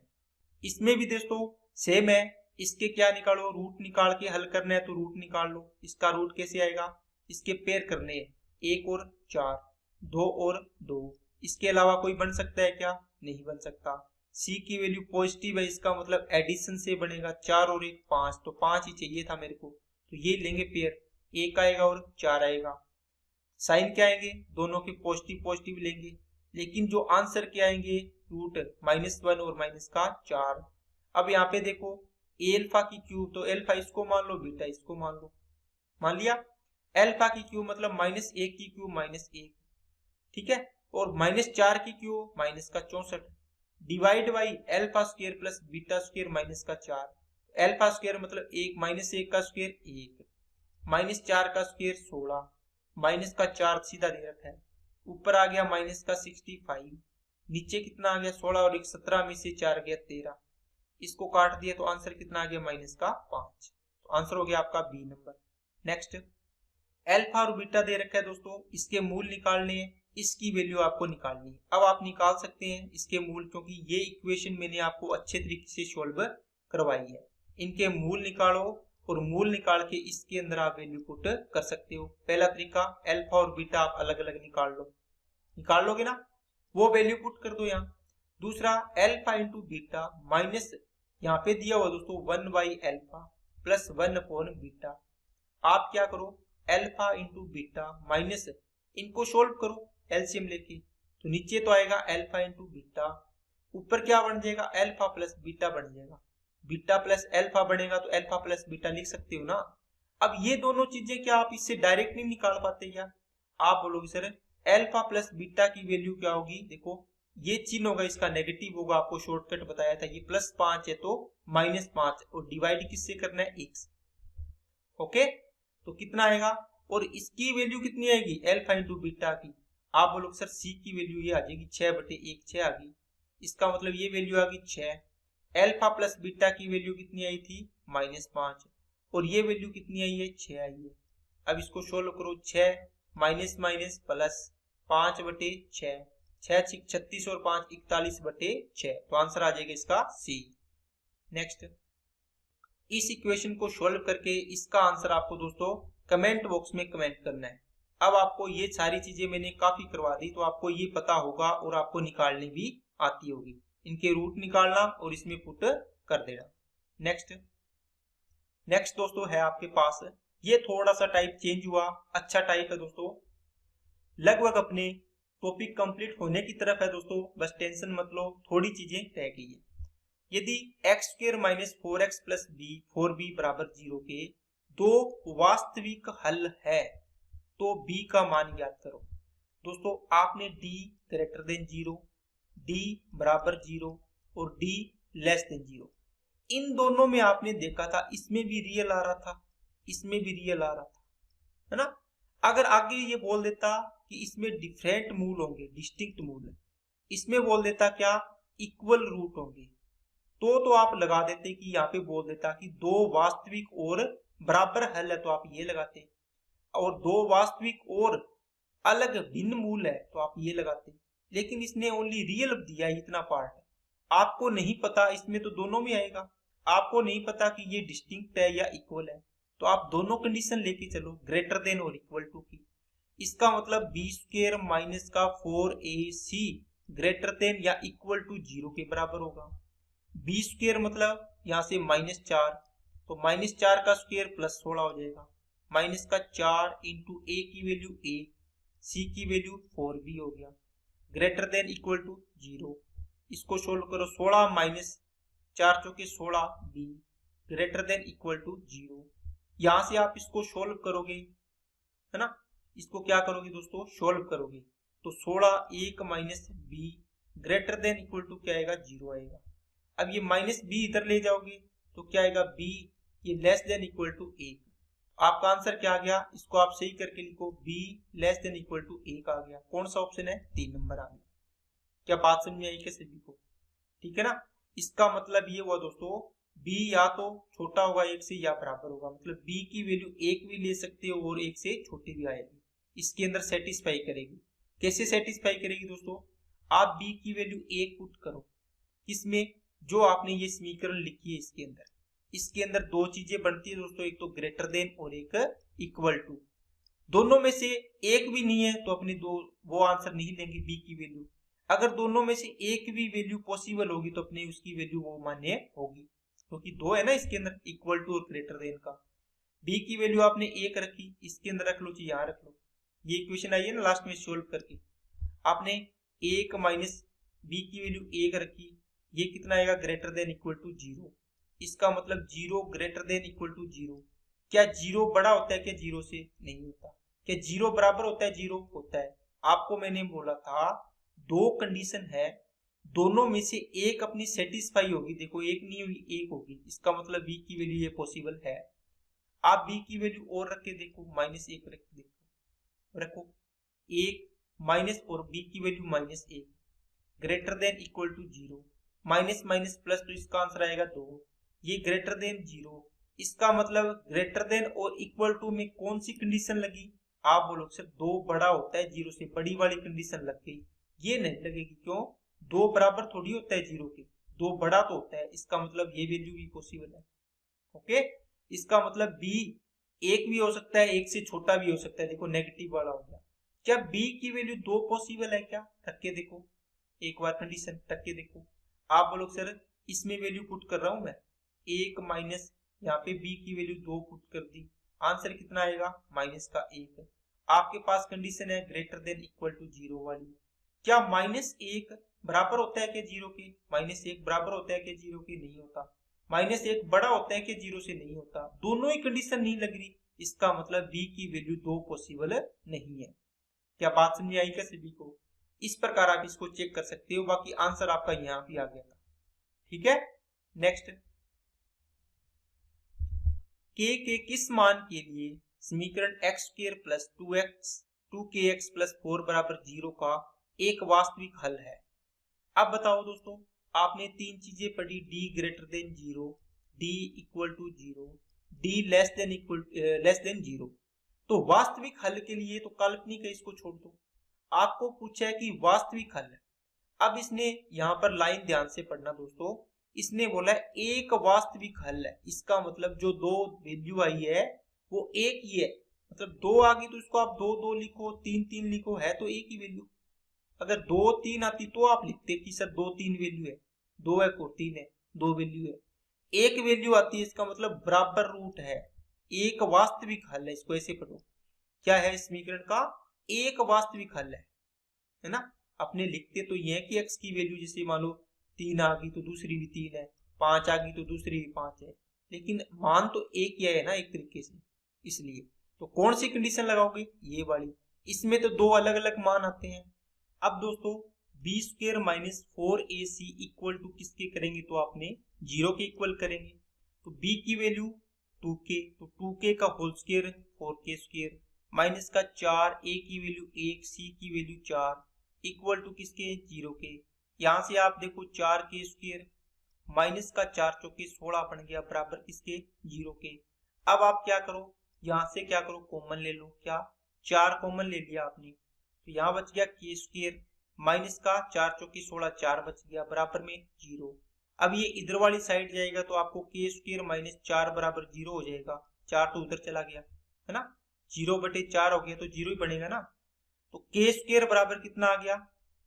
इसमें भी दोस्तों सेम है, इसके क्या निकालो? रूट निकाल के हल करना है तो रूट निकाल लो। इसका रूट कैसे आएगा? इसके पेयर करने हैं, 1 और 4, 2 और 2। इसके अलावा कोई बन सकता है क्या? नहीं बन सकता। सी की वैल्यू पॉजिटिव है, इसका मतलब एडिशन से बनेगा 4 और 1 5, तो 5 ही चाहिए था मेरे को, तो ये लेंगे पेयर, 1 आएगा और 4 आएगा। साइन क्या आएंगे? दोनों के पॉजिटिव पॉजिटिव लेंगे, लेकिन जो आंसर क्या आएंगे? रूट -1 और -4। अब यहाँ पे देखो एल्फा की क्यूब, तो एल्फा इसको मान लो, बीटा इसको मान लो, मान लिया। एल्फा की क्यूब मतलब -1 की क्यूब -1, ठीक है, और -4 की cube -64 divide by alpha square plus beta square -4। Alpha square मतलब 1 -1 का स्क्वायर 1, -4 का स्क्वायर 16, -4 सीधा दे रखा है, ऊपर आ गया -65, नीचे कितना आ गया? 16 और 1 17 में से 4 गया 13, इसको काट दिया तो आंसर कितना आ गया? -5। तो आंसर हो गया आपका बी नंबर। नेक्स्ट, एल्फा और बीटा दे रखा है दोस्तों, इसके मूल निकालने हैं, इसकी वैल्यू आपको निकालनी है। अब आप निकाल सकते हैं इसके मूल, क्योंकि ये इक्वेशन मैंने आपको अच्छे तरीके से सॉल्व करवाई है। इनके मूल निकालो और मूल निकाल के इसके अंदर आप वैल्यू पुट कर सकते हो। पहला तरीका, एल्फा और बीटा आप अलग अलग निकाल लोगे ना, वो वैल्यू पुट कर दो यहाँ। दूसरा, एल्फा इंटू बीटा माइनस, यहाँ पे दिया हुआ दोस्तों 1/एल्फा प्लस 1/बीटा। आप क्या करो, एल्फा इंटू बीटा माइनस, इनको सोल्व करो एलसीएम लेके, तो नीचे तो आएगा एल्फा इंटू बीटा, ऊपर क्या बन जाएगा? एल्फा प्लस बीटा बन जाएगा। बीटा प्लस एल्फा बनेगा तो एल्फा प्लस बीटा लिख सकते हो ना। अब ये दोनों चीजें क्या आप इससे डायरेक्ट नहीं निकाल पाते क्या? आप बोलोगे सर एल्फा प्लस बीटा की वैल्यू क्या होगी? देखो ये चिन्ह होगा इसका नेगेटिव होगा, आपको शॉर्टकट बताया था। ये +5 है तो -5, और डिवाइड किससे करना है? 1 से। ओके, तो कितना आएगा? और इसकी वैल्यू कितनी आएगी? एल्फा इंटू बीटा की। आप बोलोगे सर सी की वैल्यू ये आ जाएगी 6/1, 6 आ गई, इसका मतलब ये वैल्यू आ गई 6। एल्फा प्लस बीटा की वैल्यू कितनी आई थी? -5, और ये वैल्यू कितनी आई है? 6 आई है। अब इसको सोल्व करो, 6 माइनस माइनस प्लस 5/6, 6 36 और 5 41/6, तो आंसर आ जाएगा इसका सी। नेक्स्ट, इस इक्वेशन को सोल्व करके इसका आंसर आपको दोस्तों कमेंट बॉक्स में कमेंट करना है। अब आपको ये सारी चीजें मैंने काफी करवा दी, तो आपको ये पता होगा और आपको निकालनी भी आती होगी। इनके रूट निकालना और इसमें पुट कर देना। नेक्स्ट दोस्तों है आपके पास, ये थोड़ा सा टाइप चेंज हुआ, अच्छा टाइप है दोस्तों, लगभग अपने टॉपिक कंप्लीट होने की तरफ है दोस्तों, बस टेंशन मत लो, थोड़ी चीजें रह गई है। यदि x² - 4x + b 4b = 0 के दो वास्तविक हल है तो b का मान ज्ञात करो। दोस्तों आपने d > 0, d = 0 और d < 0, इन दोनों में आपने देखा था, इसमें भी रियल आ रहा था, इसमें भी रियल आ रहा था, है ना। अगर आगे ये बोल देता कि इसमें डिफरेंट मूल होंगे, डिस्टिंक्ट मूल, इसमें बोल देता क्या? इक्वल रूट होंगे, तो आप लगा देते कि यहाँ पे बोल देता कि दो वास्तविक और बराबर हल है, तो आप ये लगाते, और दो वास्तविक और अलग भिन्न मूल है तो आप ये लगाते। लेकिन इसने ओनली रियल दिया है, इतना पार्ट, आपको नहीं पता इसमें तो दोनों में आएगा, आपको नहीं पता कि ये डिस्टिंक्ट है या इक्वल है, तो आप दोनों कंडीशन लेके चलो, ग्रेटर देन और इक्वल टू की। इसका मतलब b² - 4ac ग्रेटर देन या इक्वल टू 0 के बराबर होगा। b² मतलब यहाँ से -4, तो -4 का स्क्वायर +16 हो जाएगा, -4 इंटू a की वैल्यू 1, c की वैल्यू 4b हो गया, ग्रेटर देन इक्वल टू 0। इसको सोल्व करो, 16 - 4 × 16b greater than equal to 0। यहाँ से आप इसको सोल्व करोगे, है ना, इसको क्या करोगे दोस्तों? सोल्व करोगे, तो 16 1 - b greater than equal to क्या आएगा? 0 आएगा। अब ये -b इधर ले जाओगे तो क्या आएगा? b ये लेस देन इक्वल टू 1, आपका आंसर क्या आ गया? इसको आप सही करके लिखो, b less than equal to 1 आ गया। कौन सा ऑप्शन है? 3 नंबर आ गया। क्या बात समझ में आई? कैसे लिखो, ठीक है ना। इसका मतलब ये हुआ दोस्तों, b या तो छोटा होगा 1 से या बराबर होगा, मतलब b की वैल्यू 1 भी ले सकते हो और 1 से छोटी भी आएगी, इसके अंदर सेटिस्फाई करेगी। कैसे सेटिस्फाई करेगी दोस्तों? आप b की वैल्यू 1 पुट करो, इसमें जो आपने ये समीकरण लिखी है इसके अंदर दो चीजें बनती है दोस्तों, एक तो ग्रेटर देन और एक इक्वल टू। दोनों में से एक भी नहीं है तो अपने दो वो आंसर नहीं लेंगे बी की वैल्यू। अगर दोनों में से एक भी वैल्यू पॉसिबल होगी तो अपने उसकी वैल्यू वो मान्य होगी, क्योंकि दो है ना इसके अंदर, इक्वल टू और ग्रेटर देन का। बी की वैल्यू आपने एक रखी, इसके अंदर रख लो, यहाँ रख लो। ये इक्वेशन आई है ना लास्ट में सोल्व करके, आपने एक माइनस बी की वैल्यू एक रखी, ये कितना आएगा, greater than equal to zero. इसका मतलब zero greater than equal to zero. क्या जीरो बड़ा होता है क्या जीरो से? नहीं होता। क्या जीरो बराबर होता है जीरो? होता है। आपको मैंने बोला था दो कंडीशन है, दोनों में से एक अपनी सेटिस्फाई होगी। देखो एक नहीं होगी, एक होगी, इसका मतलब बी की वैल्यू ये पॉसिबल है। आप बी की वैल्यू और रख के देखो, माइनस एक रख के देखो, रखो एक माइनस और बी की वैल्यू माइनस एक, greater than equal to zero. Minus minus plus तो इसका आंसर आएगा दो, ये ग्रेटर देन जीरो। इसका मतलब ग्रेटर देन और इक्वल टू में कौन सी कंडीशन लगी? आप बोलो सर दो बड़ा होता है जीरो से, बड़ी वाली कंडीशन लग गई। ये नहीं लगेगी, क्यों? दो बराबर थोड़ी होता है जीरो के, दो बड़ा तो होता है। इसका मतलब ये वैल्यू भी पॉसिबल है। ओके, इसका मतलब बी एक भी हो सकता है, एक से छोटा भी हो सकता है। देखो नेगेटिव वाला हो गया। क्या बी की वैल्यू दो पॉसिबल है क्या? रख के देखो, एक बार कंडीशन रख के देखो। आप बोलो सर इसमें वैल्यू पुट कर रहा हूं मैं, एक माइनस यहाँ पे बी की वैल्यू दो पुट कर दी, आंसर कितना आएगा, माइनस का एक। आपके पास कंडीशन है greater than equal to zero वाली। क्या माइनस एक बराबर होता है क्या जीरो के? माइनस एक बराबर होता है क्या जीरो के? नहीं होता। माइनस एक बड़ा होता है कि जीरो से? नहीं होता। दोनों ही कंडीशन नहीं लग रही, इसका मतलब बी की वैल्यू दो पॉसिबल नहीं है। क्या बात समझ आई क्या सभी को? इस प्रकार आप इसको चेक कर सकते हो। बाकी आंसर आपका यहाँ भी आ गया था। ठीक है, नेक्स्ट, के किस मान के लिए समीकरण एक्स स्क्वायर प्लस टू के एक्स प्लस फोर बराबर जीरो का एक वास्तविक हल है? अब बताओ दोस्तों, आपने तीन चीजें पढ़ी, D greater than zero, D equal to zero, D less than zero. तो वास्तविक हल के लिए तो काल्पनिक है, इसको छोड़ दो। आपको पूछा है कि वास्तविक हल। अब इसने यहाँ पर लाइन ध्यान से पढ़ना दोस्तों, इसने बोला है एक वास्तविक हल है। इसका मतलब जो दो वैल्यू आई है वो एक ही है। मतलब दो आ गई तो इसको आप दो दो लिखो, तीन तीन लिखो, है तो एक ही वैल्यू। अगर दो तीन आती तो आप लिखते कि सर दो तीन वैल्यू है, दो है को तीन है, दो वैल्यू है। एक वैल्यू आती है, इसका मतलब बराबर रूट है, एक वास्तविक हल है। इसको ऐसे पढ़ो, क्या है इस समीकरण का? एक वास्तविक हल है ना। अपने लिखते तो ये है कि x की वैल्यू जैसे मान लो तीन आ गई तो दूसरी भी तीन है, पांच आ गई तो दूसरी भी पांच है, लेकिन मान तो एक ही है ना एक तरीके से। इसलिए तो कौन सी कंडीशन लगाओगे? ये वाली। इसमें तो दो अलग अलग मान आते हैं। अब दोस्तों B square minus four A C equal to किसके करेंगे? तो आपने जीरो के इक्वल करेंगे। तो बी की वैल्यू टू के, तो टू के का होल स्क्वेयर फोर के स्क्वेयर, माइनस का चार, ए की वैल्यू एक, सी की वैल्यू चार, इक्वल टू किसके? जीरो के। यहां से आप देखो चार के स्क्वायर माइनस का चार चौके 16 बन गया, बराबर किसके? जीरो के। अब आप क्या करो, यहां से क्या करो, कॉमन ले लो। क्या? चार कॉमन ले लिया आपने, तो यहाँ बच गया के स्क्वायर माइनस का चार चौके 16, चार बच गया, बराबर में जीरो। अब ये इधर वाली साइड जाएगा तो आपको के स्क्वायर माइनस चार बराबर जीरो हो जाएगा। चार तो उधर चला गया है ना, जीरो बटे चार हो गया तो जीरो ही बनेगा ना। तो के स्क्वायर बराबर कितना आ गया?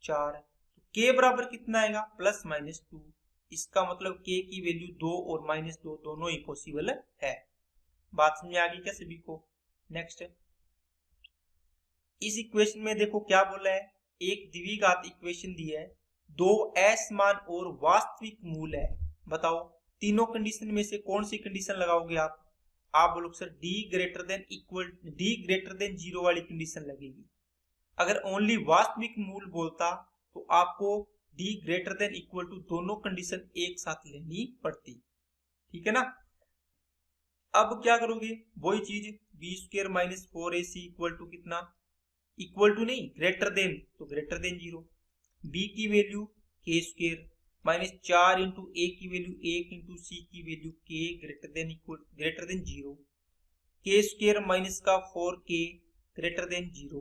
चार। तो के बराबर कितना आएगा? Plus minus two. इसका मतलब के की वैल्यू दो और माइनस दो दोनों ही पॉसिबल है। बात समझ आ गई क्या सभी को? नेक्स्ट, इस इक्वेशन में देखो क्या बोला है, एक द्विघात इक्वेशन दी है, दो असमान और वास्तविक मूल है। बताओ तीनों कंडीशन में से कौन सी कंडीशन लगाओगे आप? आप बोलो sir D greater than zero वाली कंडीशन लगेगी। अगर ओनली वास्तविक मूल बोलता तो आपको D greater than equal to दोनों कंडीशन एक साथ लेनी पड़ती। ठीक है ना। अब क्या करोगे, वही चीज, B square minus four A C equal to कितना? इक्वल टू नहीं, ग्रेटर देन, तो ग्रेटर देन जीरो। बी की वैल्यू के स्क्वायर माइनस चार इंटू ए की वैल्यू एक इंटू सी की वैल्यू के greater than zero. K square minus का four K greater than zero.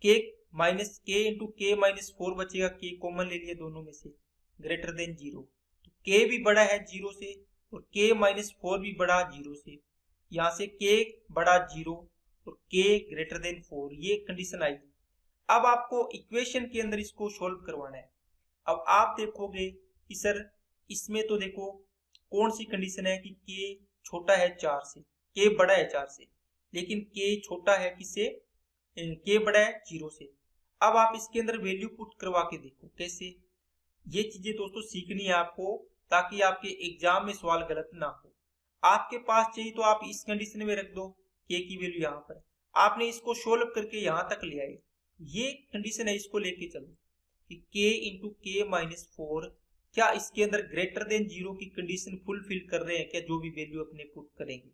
K minus K into K minus four बचेगा, K common ले लिया दोनों में से, ग्रेटर देन जीरो। तो के भी बड़ा है जीरो से और के माइनस फोर भी बड़ा जीरो से। यहाँ से के बड़ा जीरो और के ग्रेटर देन 4, ये कंडीशन आई। अब आपको इक्वेशन के अंदर इसको सोल्व करवाना है। अब आप देखोगे कि सर इसमें तो देखो कौन सी कंडीशन है कि के छोटा है 4 से, के बड़ा है 4 से, लेकिन के छोटा है किससे, के बड़ा है 0 से। अब आप इसके अंदर वैल्यू पुट करवा के देखो कैसे। ये चीजें दोस्तों सीखनी है आपको, ताकि आपके एग्जाम में सवाल गलत ना हो। आपके पास चाहिए तो आप इस कंडीशन में रख दो के की वैल्यू यहाँ पर, आपने इसको सोल्व करके यहाँ तक ले आए, ये कंडीशन है, इसको लेके चलो कि के इंटू के माइनस 4 क्या इसके अंदर ग्रेटर देन 0 की कंडीशन फुलफिल कर रहे हैं क्या, जो भी वैल्यू अपने पुट करेंगे।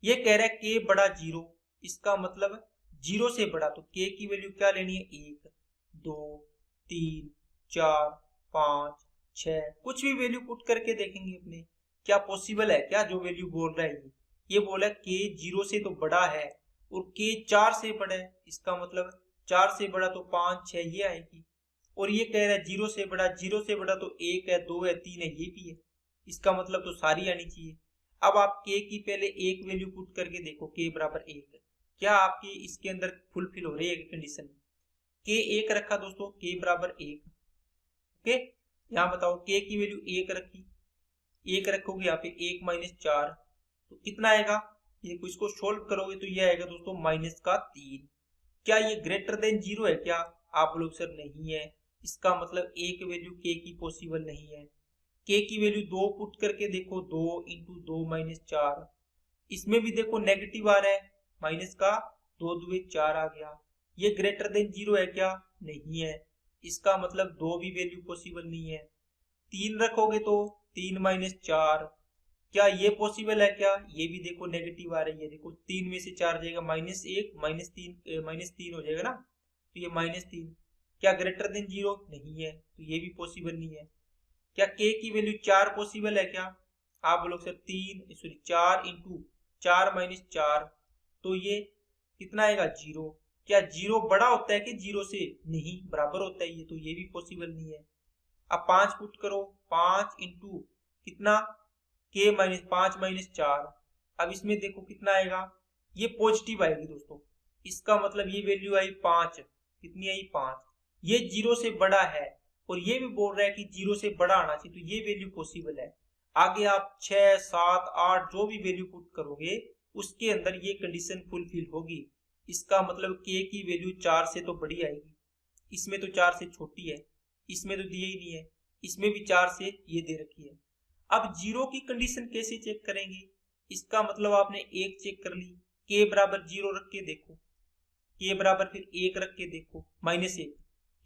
ये कह रहा है के बड़ा 0, इसका मतलब 0 से बड़ा, तो के की वैल्यू क्या लेनी है, 1 2 3 4 5 6, कुछ भी वैल्यू पुट करके देखेंगे अपने क्या पॉसिबल है क्या, जो वैल्यू बोल रहा है ये बोला के 0 से तो बड़ा है और के 4 से बड़ा है, इसका मतलब 4 से बड़ा तो 5 6 ये आएगी। और ये कह रहा है 0 से बड़ा, 0 से बड़ा तो 1 है 2 है 3 है, ये भी है, इसका मतलब तो सारी आनी चाहिए। अब आप के की पहले एक वैल्यू पुट करके देखो, के बराबर 1, क्या आपकी इसके अंदर फुलफिल हो रही है कंडीशन। के 1 रखा दोस्तों, के बराबर 1, ओके। यहाँ बताओ के की वैल्यू 1 रखी, 1 रखोगे यहाँ पे 1 माइनस 4 तो कितना आएगा, ये इसको सोल्व करोगे तो ये आएगा दोस्तों माइनस का 3। क्या ये ग्रेटर देन 0 है क्या, आप लोग सर नहीं है, इसका मतलब एक वैल्यू के की पॉसिबल नहीं है। के की वैल्यू 2 पुट करके देखो, 2 इंटू 2 माइनस 4, इसमें भी देखो नेगेटिव आ रहा है, माइनस का 2 2 4 आ गया। ये ग्रेटर देन 0 है क्या, नहीं है, इसका मतलब 2 भी वैल्यू पॉसिबल नहीं है। 3 रखोगे तो 3 माइनस 4, क्या ये पॉसिबल है क्या, ये भी देखो नेगेटिव आ रही है, देखो 3 में से 4 जाएगा -1 -3 हो जाएगा ना, तो ये -3, क्या ग्रेटर देन 0 नहीं है, तो ये भी पॉसिबल नहीं है। क्या के की वैल्यू 4 पॉसिबल है क्या, आप बोलोगे सर 4 इंटू 4 माइनस 4 तो ये कितना आएगा 0। क्या 0 बड़ा होता है कि 0 से, नहीं बराबर होता है ये, तो ये भी पॉसिबल नहीं है। अब 5 पुट करो, 5 इंटू कितना के माइनस 5 माइनस 4, अब इसमें देखो कितना आएगा, ये पॉजिटिव आएगी दोस्तों, इसका मतलब ये वैल्यू आई 5, कितनी आई 5, ये 0 से बड़ा है और ये भी बोल रहा है कि 0 से बड़ा आना चाहिए, तो ये वैल्यू पॉसिबल है। आगे आप 6 7 8 जो भी वैल्यू पुट करोगे उसके अंदर ये कंडीशन फुलफिल होगी, इसका मतलब के की वैल्यू 4 से तो बड़ी आएगी, इसमें तो 4 से छोटी है, इसमें तो दिए ही नहीं है, इसमें भी 4 से ये दे रखी है। अब 0 की कंडीशन कैसे चेक करेंगे, इसका मतलब आपने 1 चेक कर ली, के बराबर 0 रख के देखो, के बराबर फिर 1 रख के देखो -1,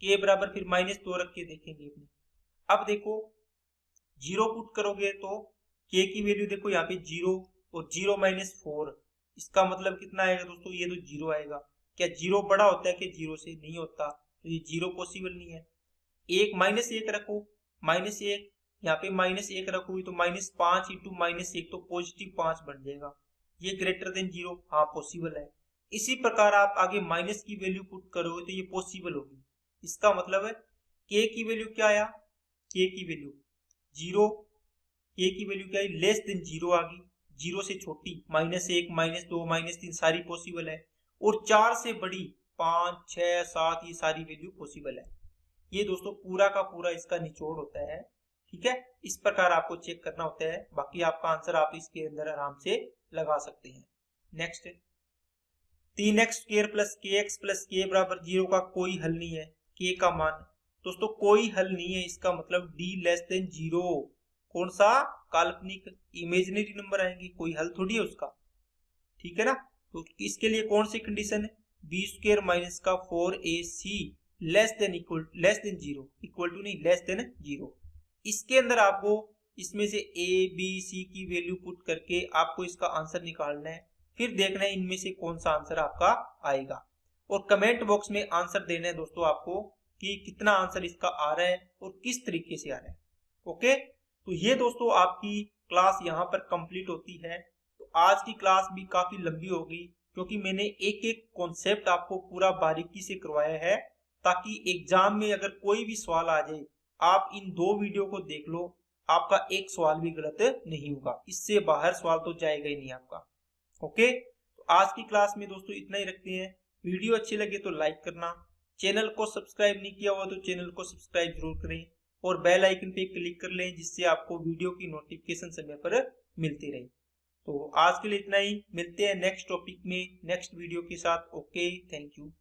के बराबर फिर -2 रख के देखेंगे अपने। अब देखो 0 पुट करोगे तो के की वैल्यू देखो यहाँ पे 0 और 0 माइनस 4, इसका मतलब कितना आएगा दोस्तों, ये तो 0 आएगा। क्या 0 बड़ा होता है कि 0 से, नहीं होता, तो ये 0 पॉसिबल नहीं है। 1 रखो, -1 यहाँ पे -1 रखोगे तो -5 इंटू -1 तो पॉजिटिव 5 बन जाएगा, ये ग्रेटर देन 0, हाँ पॉसिबल है। इसी प्रकार आप आगे माइनस की वैल्यू पुट करोगे तो ये पॉसिबल होगी, इसका मतलब है के की वैल्यू क्या आया, के की वैल्यू 0, के की वैल्यू क्या है लेस देन 0 आ गई, 0 से छोटी -1 -2 -3 सारी पॉसिबल है, और 4 से बड़ी 5 6 7 ये सारी वैल्यू पॉसिबल है। ये दोस्तों पूरा का पूरा इसका निचोड़ होता है, ठीक है। इस प्रकार आपको चेक करना होता है, बाकी आपका आंसर आप इसके अंदर आराम से लगा सकते हैं। Next 3x² plus kx plus k बराबर 0 का कोई हल नहीं है, k का मान दोस्तों कोई हल नहीं है, इसका मतलब d लेस देन 0, कौन सा काल्पनिक इमेजिनरी नंबर आएंगे, कोई हल थोड़ी है उसका, ठीक है ना। तो इसके लिए कौन सी कंडीशन है, b² माइनस का 4ac less than 0, equal to नहीं लेस देन 0। इसके अंदर आपको इसमें से a b c की वैल्यू पुट करके आपको इसका आंसर निकालना है, फिर देखना है इनमें से कौन सा आंसर आपका आएगा, और कमेंट बॉक्स में आंसर देना है दोस्तों आपको कि कितना आंसर इसका आ रहा है और किस तरीके से आ रहा है। ओके, तो ये दोस्तों आपकी क्लास यहाँ पर कंप्लीट होती है। तो आज की क्लास भी काफी लंबी होगी, क्योंकि मैंने एक एक कॉन्सेप्ट आपको पूरा बारीकी से करवाया है, ताकि एग्जाम में अगर कोई भी सवाल आ जाए आप इन 2 वीडियो को देख लो, आपका एक सवाल भी गलत नहीं होगा, इससे बाहर सवाल तो जाएगा ही नहीं आपका। ओके, तो आज की क्लास में दोस्तों इतना ही रखते हैं। वीडियो अच्छी लगे तो लाइक करना, चैनल को सब्सक्राइब नहीं किया हुआ तो चैनल को सब्सक्राइब जरूर करें और बेल आइकन पे क्लिक कर लें, जिससे आपको वीडियो की नोटिफिकेशन समय पर मिलती रहे। तो आज के लिए इतना ही, मिलते हैं नेक्स्ट टॉपिक में नेक्स्ट वीडियो के साथ। Okay, thank you.